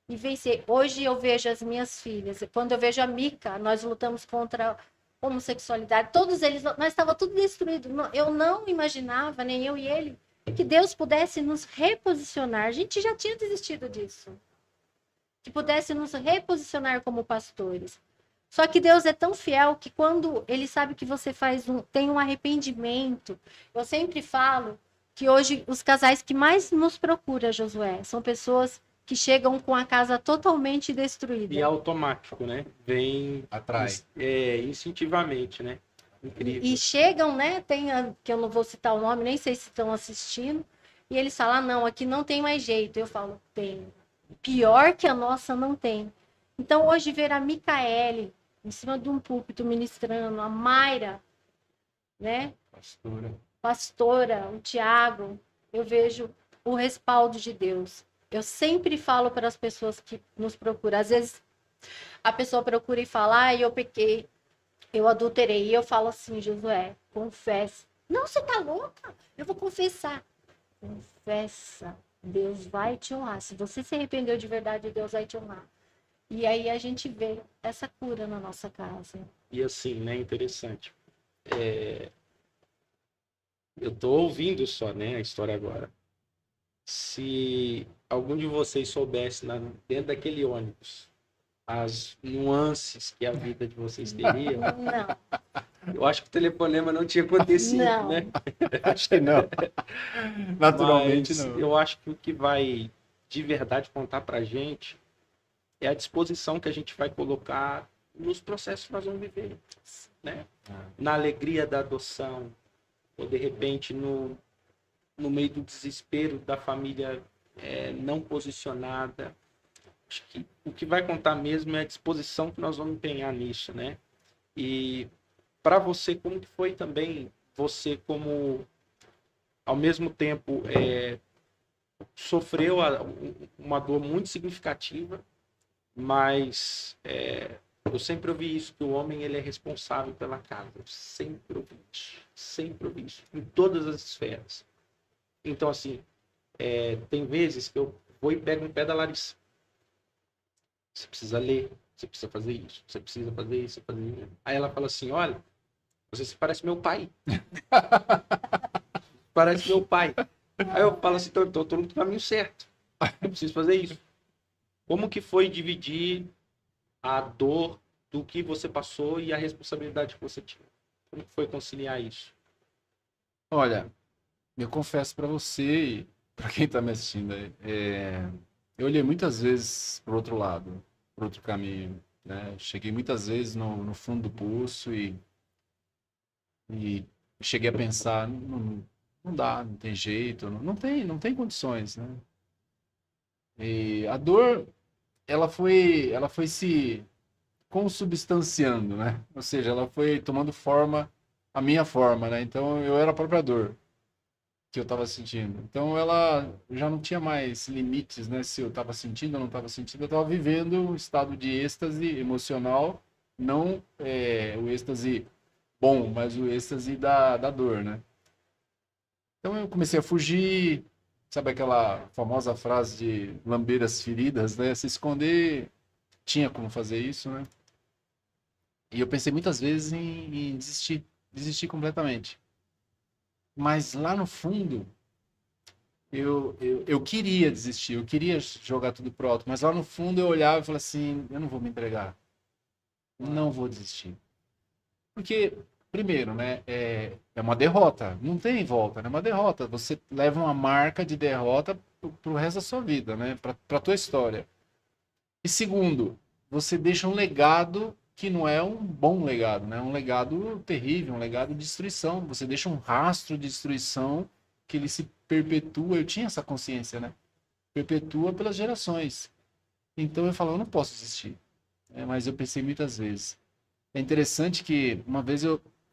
e vencer. Hoje eu vejo as minhas filhas, quando eu vejo a Mica, nós lutamos contra a homossexualidade, todos eles, nós estava tudo destruído. Eu não imaginava, nem eu e ele, que Deus pudesse nos reposicionar. A gente já tinha desistido disso. Que pudesse nos reposicionar como pastores. Só que Deus é tão fiel que quando Ele sabe que você tem um arrependimento, eu sempre falo que hoje os casais que mais nos procuram, Josué, são pessoas que chegam com a casa totalmente destruída. E é automático, né? Vem Atrai. instintivamente, né? Incrível. E chegam, né? Que eu não vou citar o nome, nem sei se estão assistindo, e eles falam: "Não, aqui não tem mais jeito." Eu falo: "Tem. Pior que a nossa não tem." Então, hoje, ver a Micaele, em cima de um púlpito ministrando, a Mayra, né? Pastora, o Tiago, eu vejo o respaldo de Deus. Eu sempre falo para as pessoas que nos procuram, às vezes a pessoa procura e fala, eu pequei, eu adulterei, e eu falo assim, Josué, confessa. Não, você tá louca? Eu vou confessar. Confessa, Deus vai te honrar. Se você se arrependeu de verdade, Deus vai te honrar. E aí a gente vê essa cura na nossa casa. E assim, né, interessante. Eu tô ouvindo só, né, a história agora. Se algum de vocês soubesse dentro daquele ônibus as nuances que a vida de vocês teria, Não, eu acho que o telefonema não tinha acontecido, Não. né? Acho que não. Naturalmente Mas não. eu acho que o que vai de verdade contar pra gente é a disposição que a gente vai colocar nos processos que nós vamos viver, né? Na alegria da adoção, ou de repente no meio do desespero da família não posicionada. Acho que o que vai contar mesmo é a disposição que nós vamos empenhar nisso, né? E para você, como que foi também, você como, ao mesmo tempo, sofreu uma dor muito significativa, mas eu sempre ouvi isso, que o homem ele é responsável pela casa. Eu sempre ouvi isso, em todas as esferas. Então, assim, tem vezes que eu vou e pego no pé da Larissa. Você precisa ler, você precisa fazer isso, você precisa fazer isso, fazer isso. Aí ela fala assim, olha, você se parece meu pai. Parece meu pai. Aí eu falo assim, então eu tô no caminho certo. Eu preciso fazer isso. Como que foi dividir a dor do que você passou e a responsabilidade que você tinha? Como que foi conciliar isso? Olha, eu confesso para você e para quem está me assistindo aí, eu olhei muitas vezes para o outro lado, para outro caminho, né? Cheguei muitas vezes no fundo do poço e cheguei a pensar, não dá, não tem jeito, não tem condições, né? E a dor, ela foi se consubstanciando, né? Ou seja, ela foi tomando forma, a minha forma, né? Então eu era a própria dor que eu estava sentindo. Então ela já não tinha mais limites, né? Se eu estava sentindo ou não estava sentindo, eu estava vivendo um estado de êxtase emocional, não o êxtase bom, mas o êxtase da dor, né? Então eu comecei a fugir, sabe aquela famosa frase de lamber as feridas, né? Se esconder, tinha como fazer isso, né? E eu pensei muitas vezes em desistir completamente. Mas lá no fundo, eu queria desistir, eu queria jogar tudo pro alto, mas lá no fundo eu olhava e falava assim, eu não vou me entregar, não vou desistir. Porque, primeiro, né, é uma derrota, não tem volta, né, é uma derrota, você leva uma marca de derrota pro resto da sua vida, né, pra tua história. E segundo, você deixa um legado que não é um bom legado, né? Um legado terrível, um legado de destruição. Você deixa um rastro de destruição que ele se perpetua. Eu tinha essa consciência, né? Perpetua pelas gerações. Então eu falo, eu não posso desistir. Mas eu pensei muitas vezes. É interessante que uma vez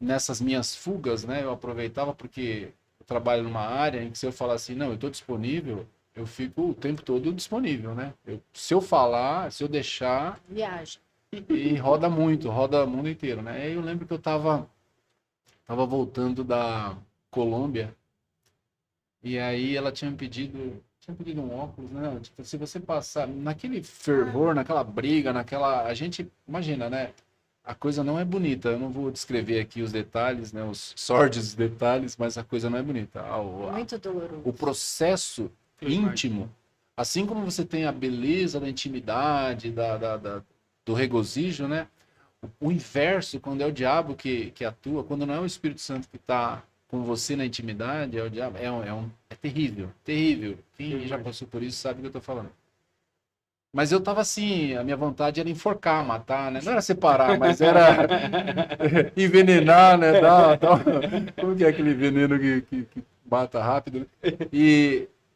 nessas minhas fugas, né? Eu aproveitava porque eu trabalho numa área em que se eu falar assim, não, eu estou disponível, eu fico o tempo todo disponível, né? Se eu falar, se eu deixar... Viaja. E roda muito, roda o mundo inteiro, né? Aí eu lembro que eu tava voltando da Colômbia e aí ela tinha me pedido um óculos, né? Tipo, se você passar naquele fervor, naquela briga, a gente imagina, né? A coisa não é bonita. Eu não vou descrever aqui os detalhes, né? Os sórdidos detalhes, mas a coisa não é bonita. Muito doloroso. O processo íntimo, assim como você tem a beleza da intimidade, do regozijo, né? O inverso, quando é o diabo que atua, quando não é o Espírito Santo que está com você na intimidade, é o diabo, é terrível, terrível. Quem já passou por isso sabe o que eu estou falando. Mas eu tava assim, a minha vontade era enforcar, matar, né? Não era separar, mas era envenenar, né? Como que é aquele veneno que mata rápido? Né?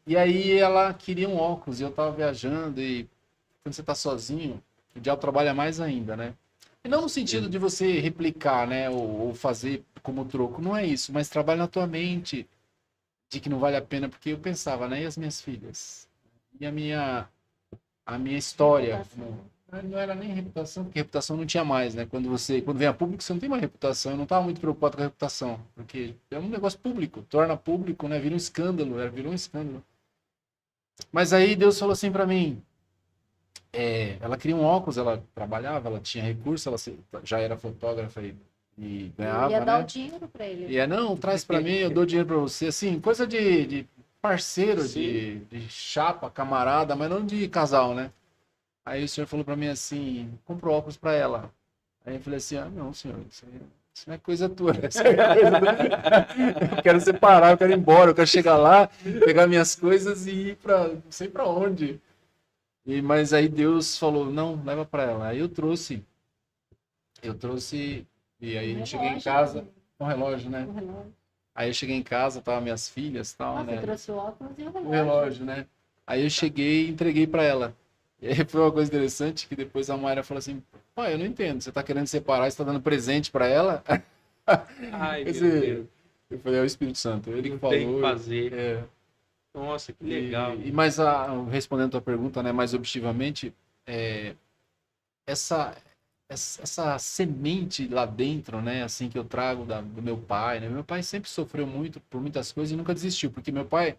E aí ela queria um óculos e eu tava viajando e quando você tá sozinho, o diabo trabalha mais ainda, né? E não no sentido de você replicar, né? Ou fazer como troco. Não é isso. Mas trabalha na tua mente de que não vale a pena. Porque eu pensava, né? E as minhas filhas? E a minha história? Não era nem reputação, porque reputação não tinha mais, né? Quando vem a público, você não tem mais reputação. Eu não estava muito preocupado com a reputação. Porque é um negócio público. Torna público, né? Vira um escândalo. Virou um escândalo. Mas aí Deus falou assim pra mim. Ela queria um óculos, ela trabalhava, ela tinha recurso, já era fotógrafa e ganhava, Ia dar né? o dinheiro para ele. E não, traz pra mim, eu dou dinheiro pra você. Assim, coisa de parceiro, Sim. de chapa, camarada, mas não de casal, né? Aí o senhor falou pra mim assim, compra óculos pra ela. Aí eu falei assim, não, senhor, isso não é coisa tua, né? Isso é coisa eu quero separar, eu quero ir embora, eu quero chegar lá, pegar minhas coisas e ir pra não sei pra onde. Mas aí Deus falou, não, leva pra ela. Aí eu trouxe, e aí eu cheguei em casa, um relógio, né? Um relógio. Aí eu cheguei em casa, tava minhas filhas e tal, Nossa, né? trouxe o óculos e o O relógio. relógio, né? Aí eu cheguei e entreguei pra ela. E aí foi uma coisa interessante que depois a Mayra falou assim, pai, eu não entendo, você tá querendo separar, você tá dando presente pra ela? Ai, Quer meu dizer, Deus. eu falei, é o Espírito Santo, ele que Não falou. tem o que fazer. É. Nossa, que legal. Mas respondendo a tua pergunta, né, mais objetivamente, essa semente lá dentro, né, assim que eu trago do meu pai, né? Meu pai sempre sofreu muito por muitas coisas e nunca desistiu, porque meu pai,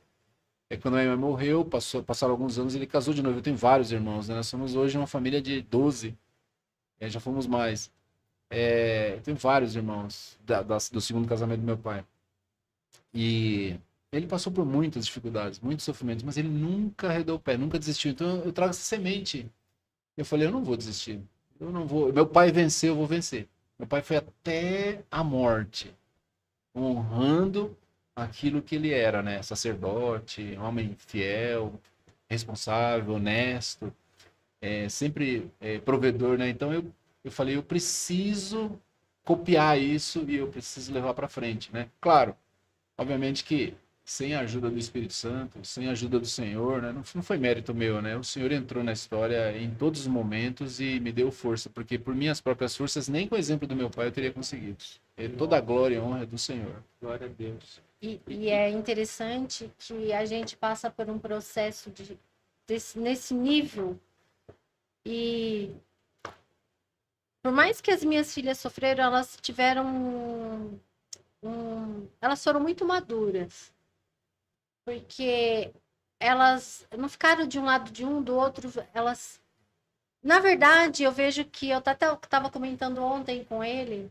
quando a minha mãe morreu, passaram alguns anos, ele casou de novo. Eu tenho vários irmãos, né? Nós somos hoje uma família de 12, já fomos mais. Eu tenho vários irmãos do segundo casamento do meu pai. E ele passou por muitas dificuldades, muitos sofrimentos, mas ele nunca arredou o pé, nunca desistiu. Então eu trago essa semente. Eu falei, eu não vou desistir. Eu não vou. Meu pai venceu, eu vou vencer. Meu pai foi até a morte, honrando aquilo que ele era, né? Sacerdote, homem fiel, responsável, honesto, sempre provedor, né? Então eu falei, eu preciso copiar isso e eu preciso levar para frente, né? Claro, obviamente que sem a ajuda do Espírito Santo, sem a ajuda do Senhor, né? Não foi mérito meu, né? O Senhor entrou na história em todos os momentos e me deu força, porque por minhas próprias forças, nem com o exemplo do meu pai eu teria conseguido. Toda a glória e honra é do Senhor. Glória a Deus. E é interessante que a gente passa por um processo nesse nível. E por mais que as minhas filhas sofreram, elas tiveram elas foram muito maduras. Porque elas não ficaram de um lado de um, do outro. Elas, na verdade, eu vejo que eu até estava comentando ontem com ele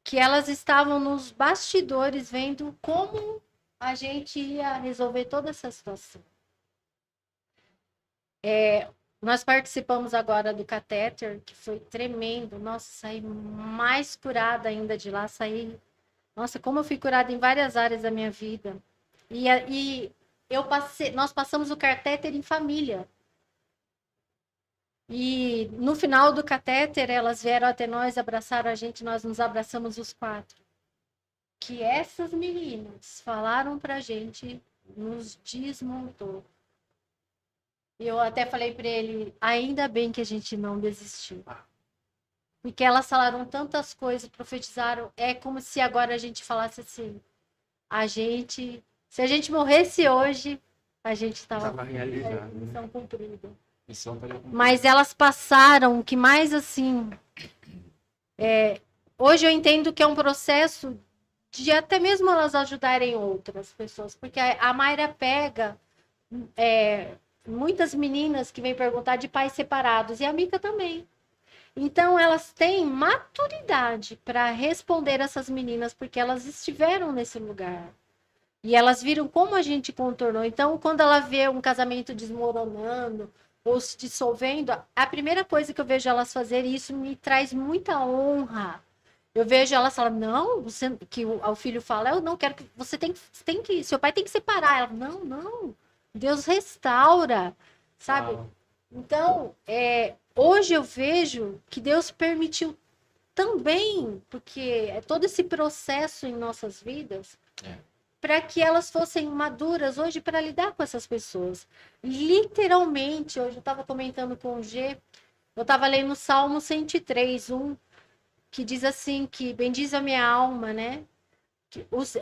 que elas estavam nos bastidores vendo como a gente ia resolver toda essa situação. Nós participamos agora do catéter, que foi tremendo. Nossa, saí mais curada ainda de lá. Nossa, como eu fui curada em várias áreas da minha vida. E nós passamos o catéter em família. E no final do catéter, elas vieram até nós, abraçaram a gente, nós nos abraçamos os 4. Que essas meninas falaram pra gente, nos desmontou. E eu até falei para ele, ainda bem que a gente não desistiu. Porque elas falaram tantas coisas, profetizaram, é como se agora a gente falasse assim, se a gente morresse hoje, a gente estava realizado. missão cumprida. Missão estaria cumprida. Mas elas passaram, que mais assim, hoje eu entendo que é um processo de até mesmo elas ajudarem outras pessoas, porque a Mayra pega muitas meninas que vêm perguntar de pais separados, e a Mica também. Então, elas têm maturidade para responder essas meninas, porque elas estiveram nesse lugar. E elas viram como a gente contornou. Então, quando ela vê um casamento desmoronando ou se dissolvendo, a primeira coisa que eu vejo elas fazerem, e isso me traz muita honra. Eu vejo elas falando, não, que o filho fala, eu não quero que você tem que, seu pai tem que separar. Ela, não, Deus restaura, sabe? Uau. Então, hoje eu vejo que Deus permitiu também, porque é todo esse processo em nossas vidas, para que elas fossem maduras hoje para lidar com essas pessoas. Literalmente, hoje eu estava comentando com o G, Eu estava lendo o Salmo 103, que diz assim, que bendiz a minha alma, né?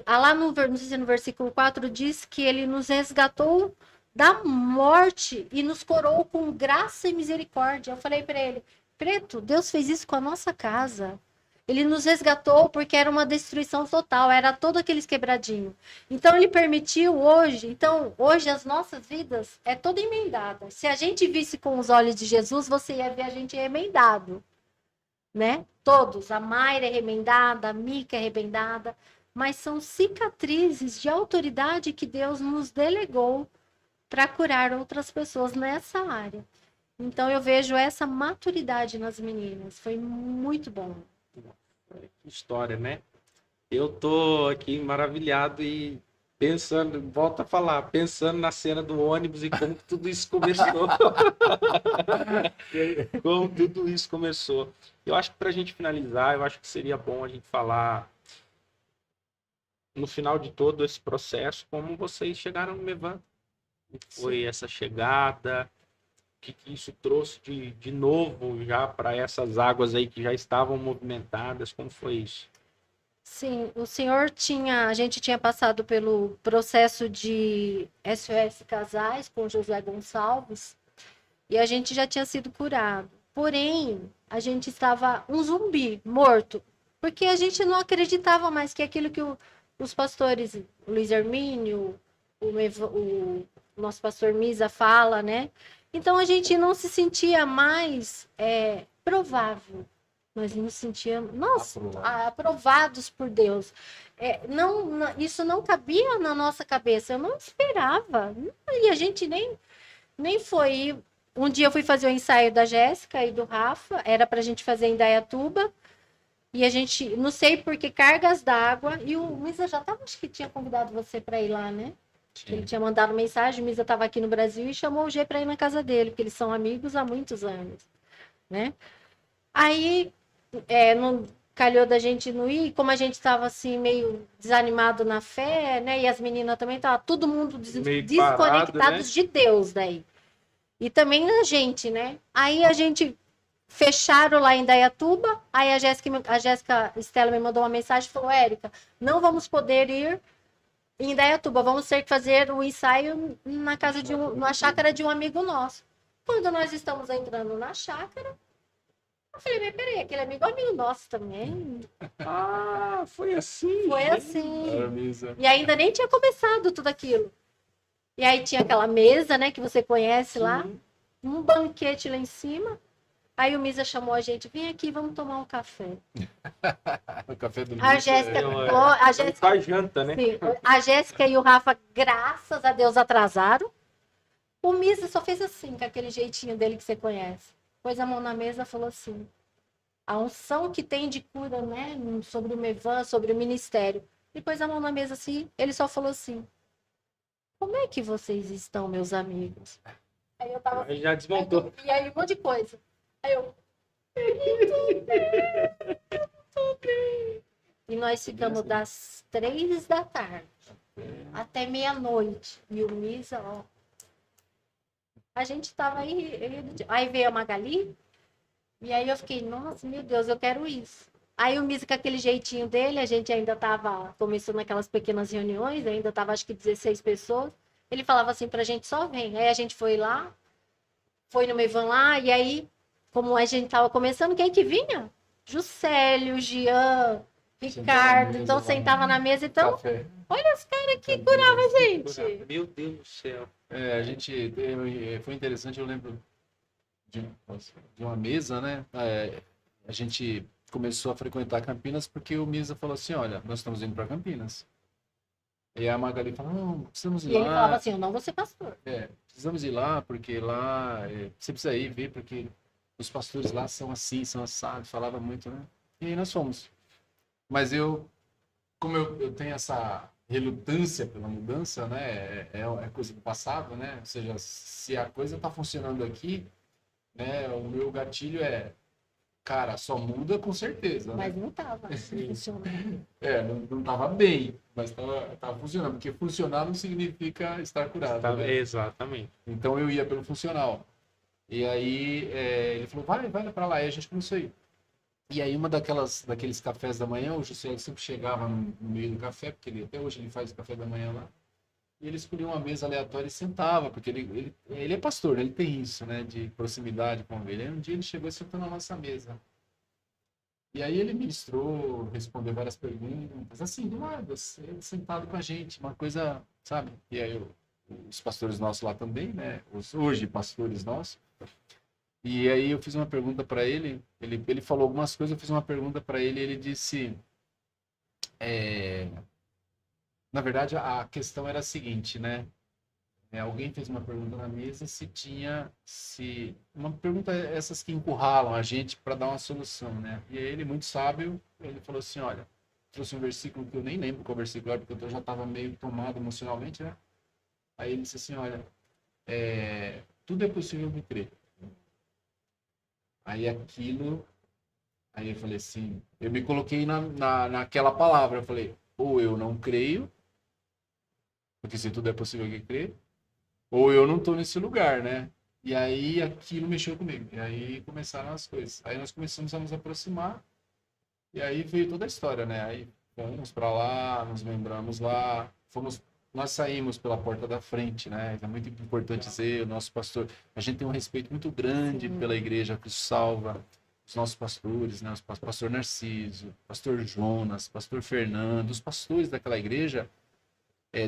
Lá não sei se no versículo 4 diz que ele nos resgatou da morte e nos coroou com graça e misericórdia. Eu falei para ele, Preto, Deus fez isso com a nossa casa. Ele nos resgatou porque era uma destruição total, era todo aqueles quebradinhos. Então ele permitiu hoje, hoje as nossas vidas é toda emendada. Se a gente visse com os olhos de Jesus, você ia ver a gente remendado, né? Todos, a Mayra é remendada, a Mica é remendada, mas são cicatrizes de autoridade que Deus nos delegou para curar outras pessoas nessa área. Então eu vejo essa maturidade nas meninas, foi muito bom. Que história, né? Eu tô aqui maravilhado e pensando, volto a falar, pensando na cena do ônibus e como que tudo isso começou. Como tudo isso começou. Eu acho que para a gente finalizar, eu acho que seria bom a gente falar no final de todo esse processo, como vocês chegaram no Mevan. Foi essa chegada, o que isso trouxe de novo já para essas águas aí que já estavam movimentadas, como foi isso? Sim, a gente tinha passado pelo processo de SOS Casais com Josué Gonçalves e a gente já tinha sido curado. Porém, a gente estava um zumbi, morto, porque a gente não acreditava mais que aquilo que os pastores, o Luiz Hermínio, o nosso pastor Misa fala, né? Então a gente não se sentia mais provável. Nós nos sentíamos, aprovados por Deus. Isso não cabia na nossa cabeça. Eu não esperava. E a gente nem foi. Um dia eu fui fazer o ensaio da Jéssica e do Rafa. Era para a gente fazer em Indaiatuba. E a gente, não sei por que, cargas d'água. E o Misa já estava, acho que tinha convidado você para ir lá, né? Ele tinha mandado mensagem. O Misa estava aqui no Brasil e chamou o G para ir na casa dele, porque eles são amigos há muitos anos, né? Aí não calhou da gente não ir, como a gente estava assim meio desanimado na fé, né? E as meninas também estavam todo mundo desconectados, parado, né? De Deus daí. E também a gente, né? Aí a gente fecharam lá em Indaiatuba, aí a Jéssica Estela me mandou uma mensagem e falou, Érica, não vamos poder ir em Indaiatuba, vamos ter que fazer o ensaio na casa na chácara de um amigo nosso. Quando nós estamos entrando na chácara, eu falei, mas peraí, aquele amigo nosso também. Ah, foi assim. Foi assim. E ainda nem tinha começado tudo aquilo. E aí tinha aquela mesa, né, que você conhece lá, um banquete lá em cima. Aí o Misa chamou a gente, vem aqui, vamos tomar um café. O café do A Jéssica, a janta, né? Sim, a Jéssica e o Rafa, graças a Deus, atrasaram. O Misa só fez assim, com aquele jeitinho dele que você conhece. Pôs a mão na mesa e falou assim, a unção que tem de cura, né, sobre o Mevan, sobre o ministério. Ele pôs a mão na mesa assim, ele só falou assim, como é que vocês estão, meus amigos? Aí eu tava assim, já desmontou. E aí um monte de coisa. Aí eu tô bem. E nós ficamos das 3 da tarde até meia-noite. E o Misa, ó. A gente tava aí veio a Magali, e aí eu fiquei, nossa, meu Deus, eu quero isso. Aí o Misa, com aquele jeitinho dele, a gente ainda tava começando aquelas pequenas reuniões, ainda tava acho que 16 pessoas. Ele falava assim pra gente, só vem. Aí a gente foi lá, foi no Mevan lá, e aí, como a gente tava começando, quem que vinha? Juscelio, Jean, Ricardo, então sentava na mesa, então, café. Olha os caras que curavam a gente. Meu Deus do céu. A gente, foi interessante, eu lembro de uma mesa, né? A gente começou a frequentar Campinas porque o Misa falou assim, olha, nós estamos indo para Campinas. E a Magali falou, não, precisamos ir lá. E ele falava assim, eu não vou ser pastor. Precisamos ir lá, porque lá, você precisa ir ver, porque os pastores lá são assim, são assados, falava muito, né? E aí nós fomos. Mas como eu tenho essa relutância pela mudança, né? É coisa do passado, né? Ou seja, se a coisa está funcionando aqui, né? O meu gatilho cara, só muda com certeza. Mas né? não estava funcionando. Não estava bem, mas estava funcionando. Porque funcionar não significa estar curado. Né? Exatamente. Então eu ia pelo funcional. E aí ele falou, vai pra lá. E a gente começou a ir. E aí daqueles cafés da manhã, o José sempre chegava no meio do café, porque até hoje ele faz o café da manhã lá. E ele escolhia uma mesa aleatória e sentava, porque ele é pastor, né? Ele tem isso, né, de proximidade com a ovelha. Aí um dia ele chegou e sentou na nossa mesa. E aí ele ministrou, respondeu várias perguntas, assim, do nada, ele sentado com a gente, uma coisa, sabe? E aí os pastores nossos lá também, né? Os hoje pastores nossos. E aí eu fiz uma pergunta para ele falou algumas coisas, eu fiz uma pergunta para ele, ele disse, na verdade a questão era a seguinte, né? Alguém fez uma pergunta na mesa se uma pergunta essas que encurralam a gente para dar uma solução, né? E aí ele muito sábio, ele falou assim, olha, trouxe um versículo que eu nem lembro qual versículo era, porque eu já estava meio tomado emocionalmente, né? Aí ele disse assim, olha, tudo é possível me crer. Aí aí eu falei assim, eu me coloquei naquela palavra, eu falei, ou eu não creio, porque se tudo é possível que crer, ou eu não tô nesse lugar, né? E aí aquilo mexeu comigo. E aí começaram as coisas. Aí nós começamos a nos aproximar. E aí veio toda a história, né? Aí fomos para lá, nos lembramos lá, nós saímos pela porta da frente, né? É muito importante dizer, o nosso pastor, a gente tem um respeito muito grande pela igreja que salva, os nossos pastores, né? O pastor Narciso, pastor Jonas, pastor Fernando, os pastores daquela igreja,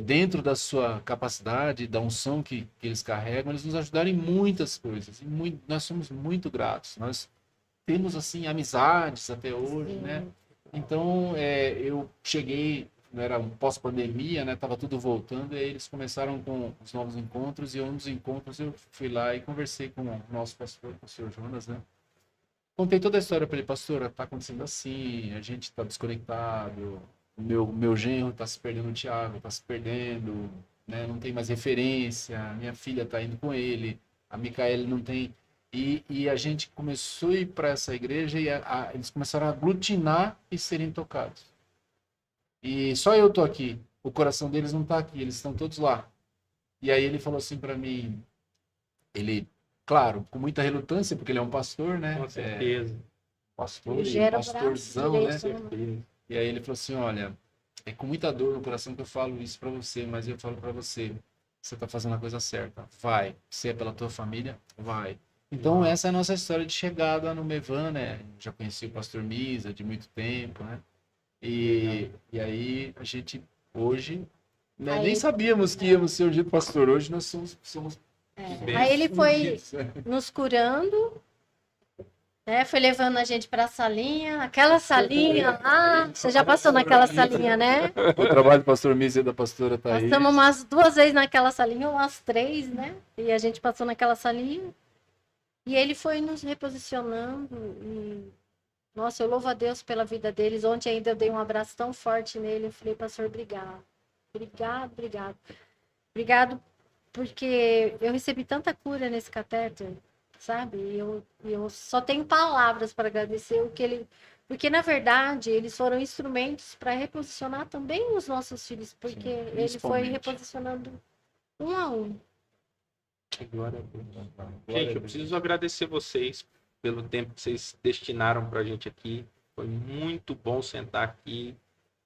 dentro da sua capacidade, da unção que eles carregam, eles nos ajudaram em muitas coisas. E nós somos muito gratos. Nós temos, assim, amizades até hoje, né? Então, eu cheguei, era um pós-pandemia, né? Tava tudo voltando, e aí eles começaram com os novos encontros, e um dos encontros eu fui lá e conversei com o nosso pastor, com o senhor Jonas, né? Contei toda a história para ele, pastor, tá acontecendo assim, a gente tá desconectado, o meu genro tá se perdendo, o Thiago tá se perdendo, né? Não tem mais referência, minha filha tá indo com ele, a Micaele não tem. E a gente começou a ir para essa igreja e eles começaram a aglutinar e serem tocados. E só eu tô aqui, o coração deles não tá aqui, eles estão todos lá. E aí ele falou assim para mim, ele, claro, com muita relutância, porque ele é um pastor, né? Com certeza. Pastor e Gera pastorzão, braço né? direito, E aí ele falou assim, olha, é com muita dor no coração que eu falo isso para você, mas eu falo para você, você tá fazendo a coisa certa, vai. Se é pela tua família, vai. Então essa é a nossa história de chegada no Mevan, né? Já conheci o pastor Misa de muito tempo, né? E aí a gente hoje, né, nem sabíamos que íamos ser o dia do pastor. Hoje nós somos Aí ele foi ungidos, né? nos curando, né? Foi levando a gente para a salinha, aquela salinha lá. Você já passou naquela salinha, né? O trabalho do pastor Misa e da pastora Thaís. Passamos umas 2 vezes naquela salinha, ou umas 3, né? E a gente passou naquela salinha. E ele foi nos reposicionando. E, nossa, eu louvo a Deus pela vida deles. Ontem ainda eu dei um abraço tão forte nele. Eu falei, pastor, obrigado. Obrigado, obrigado. Obrigado, porque eu recebi tanta cura nesse catéter, sabe? E eu só tenho palavras para agradecer o que ele. Porque, na verdade, eles foram instrumentos para reposicionar também os nossos filhos, porque ele foi principalmente. reposicionando um a um. Glória a Deus. Gente, eu preciso agradecer vocês pelo tempo que vocês destinaram para a gente aqui. Foi muito bom sentar aqui,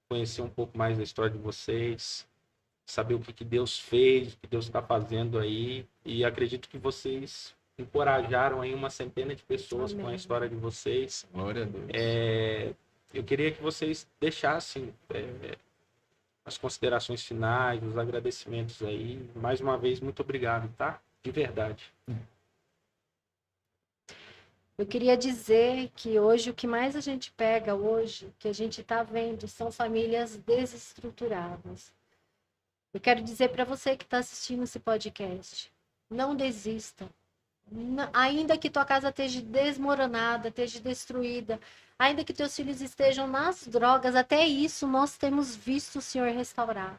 conhecer um pouco mais da história de vocês, saber o que Deus fez, o que Deus está fazendo aí. E acredito que vocês encorajaram aí uma centena de pessoas com a história de vocês. Glória a Deus. Eu queria que vocês deixassem as considerações finais, os agradecimentos aí. Mais uma vez, muito obrigado, tá? De verdade. Eu queria dizer que hoje o que mais a gente pega hoje, que a gente está vendo, são famílias desestruturadas. Eu quero dizer para você que está assistindo esse podcast, não desista. Ainda que tua casa esteja desmoronada, esteja destruída, ainda que teus filhos estejam nas drogas, até isso nós temos visto o Senhor restaurar.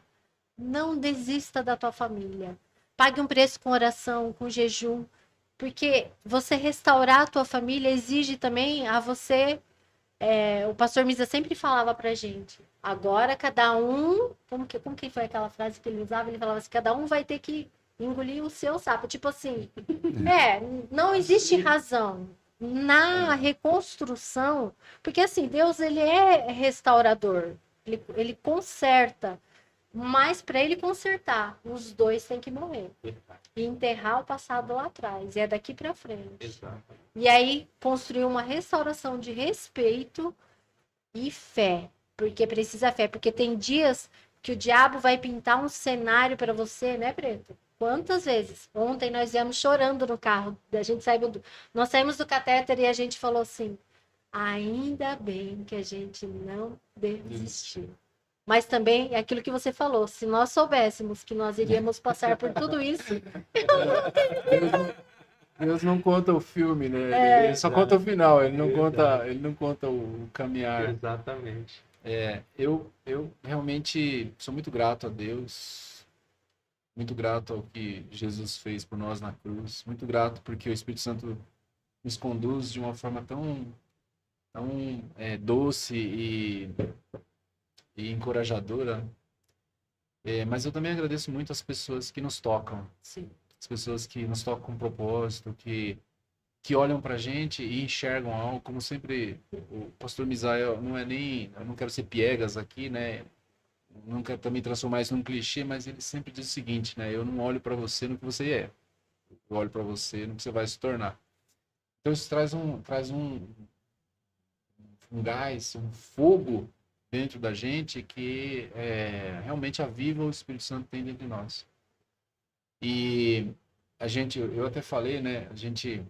Não desista da tua família. Pague um preço com oração, com jejum, porque você restaurar a tua família exige também a você. O pastor Misa sempre falava pra gente, agora cada um, como que foi aquela frase que ele usava? Ele falava assim, cada um vai ter que engoliu o seu sapo. Tipo assim, não existe razão na reconstrução, porque assim, Deus, ele é restaurador, ele conserta, mas para ele consertar, os dois têm que morrer e enterrar o passado lá atrás, e é daqui para frente. Exato. E aí construir uma restauração de respeito e fé, porque precisa fé, porque tem dias que o diabo vai pintar um cenário para você, né, Preto? Quantas vezes? Ontem nós viemos chorando no carro, nós saímos do catéter e a gente falou assim, ainda bem que a gente não desistiu. Mas também é aquilo que você falou, se nós soubéssemos que nós iríamos passar por tudo isso, Deus não conta o filme, né? Ele só conta o final, ele não conta o caminhar. Exatamente. Eu realmente sou muito grato a Deus, muito grato ao que Jesus fez por nós na cruz, muito grato porque o Espírito Santo nos conduz de uma forma tão doce e encorajadora. Mas eu também agradeço muito as pessoas que nos tocam. sim, As pessoas que nos tocam com propósito, que olham pra gente e enxergam algo, como sempre o pastor Misael, eu não quero ser piegas aqui, né? Não quero também transformar isso num clichê, mas ele sempre diz o seguinte, né? Eu não olho para você no que você é, eu olho para você no que você vai se tornar. Então isso traz um gás, um fogo dentro da gente que realmente aviva o Espírito Santo que tem dentro de nós. E eu até falei, né? A gente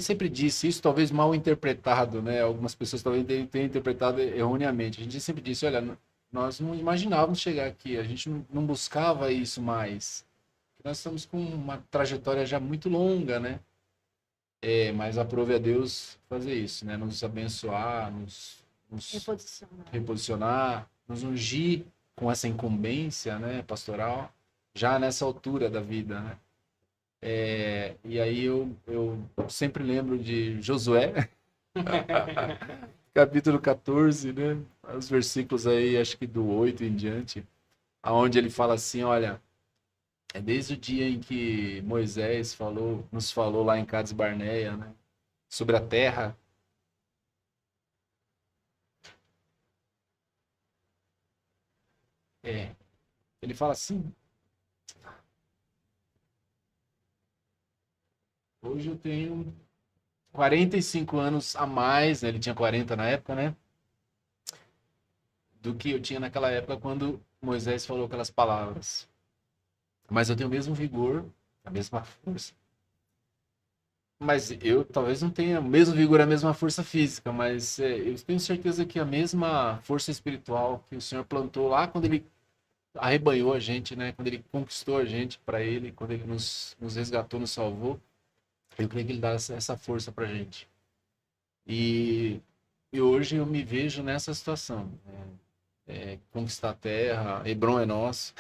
sempre disse isso, talvez mal interpretado, né? Algumas pessoas talvez tenham interpretado erroneamente. A gente sempre disse, olha, nós não imaginávamos chegar aqui, a gente não buscava isso mais. Nós estamos com uma trajetória já muito longa, né? Mas aprove a Deus fazer isso, né? Nos abençoar, nos reposicionar, nos ungir com essa incumbência, né, pastoral, já nessa altura da vida, né? E aí eu sempre lembro de Josué, capítulo 14, né? Os versículos aí, acho que do 8 em diante, aonde ele fala assim, olha, desde o dia em que Moisés nos falou lá em Cades Barneia, né? Sobre a terra. Ele fala assim, hoje eu tenho 45 anos a mais, né? Ele tinha 40 na época, né? Do que eu tinha naquela época quando Moisés falou aquelas palavras. Mas eu tenho o mesmo vigor, a mesma força. Mas eu talvez não tenha o mesmo vigor, a mesma força física, mas eu tenho certeza que a mesma força espiritual que o Senhor plantou lá quando Ele arrebanhou a gente, né? Quando Ele conquistou a gente para Ele, quando Ele nos resgatou, nos salvou, eu creio que Ele dá essa força para a gente. E hoje eu me vejo nessa situação. Conquistar a terra, Hebron é nosso.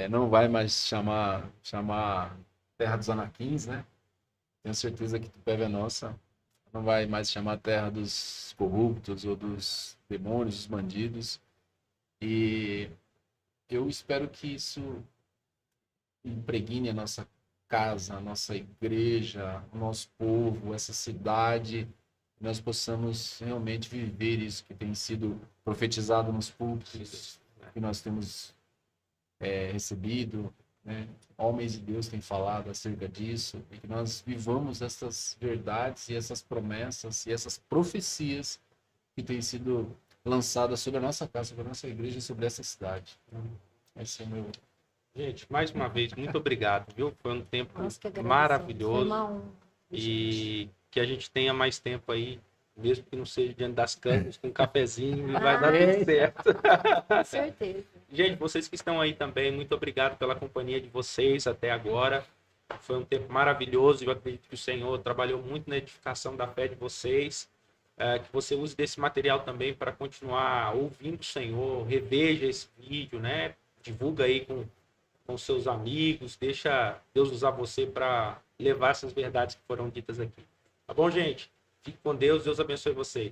Não vai mais chamar terra dos anaquins, né? Tenho certeza que Tupéva é nossa. Não vai mais chamar terra dos corruptos ou dos demônios, dos bandidos. E eu espero que isso impregne a nossa casa, a nossa igreja, o nosso povo, essa cidade, nós possamos realmente viver isso que tem sido profetizado nos púlpitos, que nós temos recebido, né? Homens de Deus têm falado acerca disso, e que nós vivamos essas verdades e essas promessas e essas profecias que têm sido lançadas sobre a nossa casa, sobre a nossa igreja e sobre essa cidade. Esse é o meu... Gente, mais uma vez, muito obrigado, viu? Foi um tempo Foi maravilhoso. uma honra. E que a gente tenha mais tempo aí, mesmo que não seja diante das câmeras, com um cafezinho, e vai dar tudo certo. Com certeza. Gente, vocês que estão aí também, muito obrigado pela companhia de vocês até agora. Foi um tempo maravilhoso e eu acredito que o Senhor trabalhou muito na edificação da fé de vocês. Que você use desse material também para continuar ouvindo o Senhor, reveja esse vídeo, né? Divulga aí com seus amigos, deixa Deus usar você para levar essas verdades que foram ditas aqui. Tá bom, gente? Fique com Deus, Deus abençoe vocês.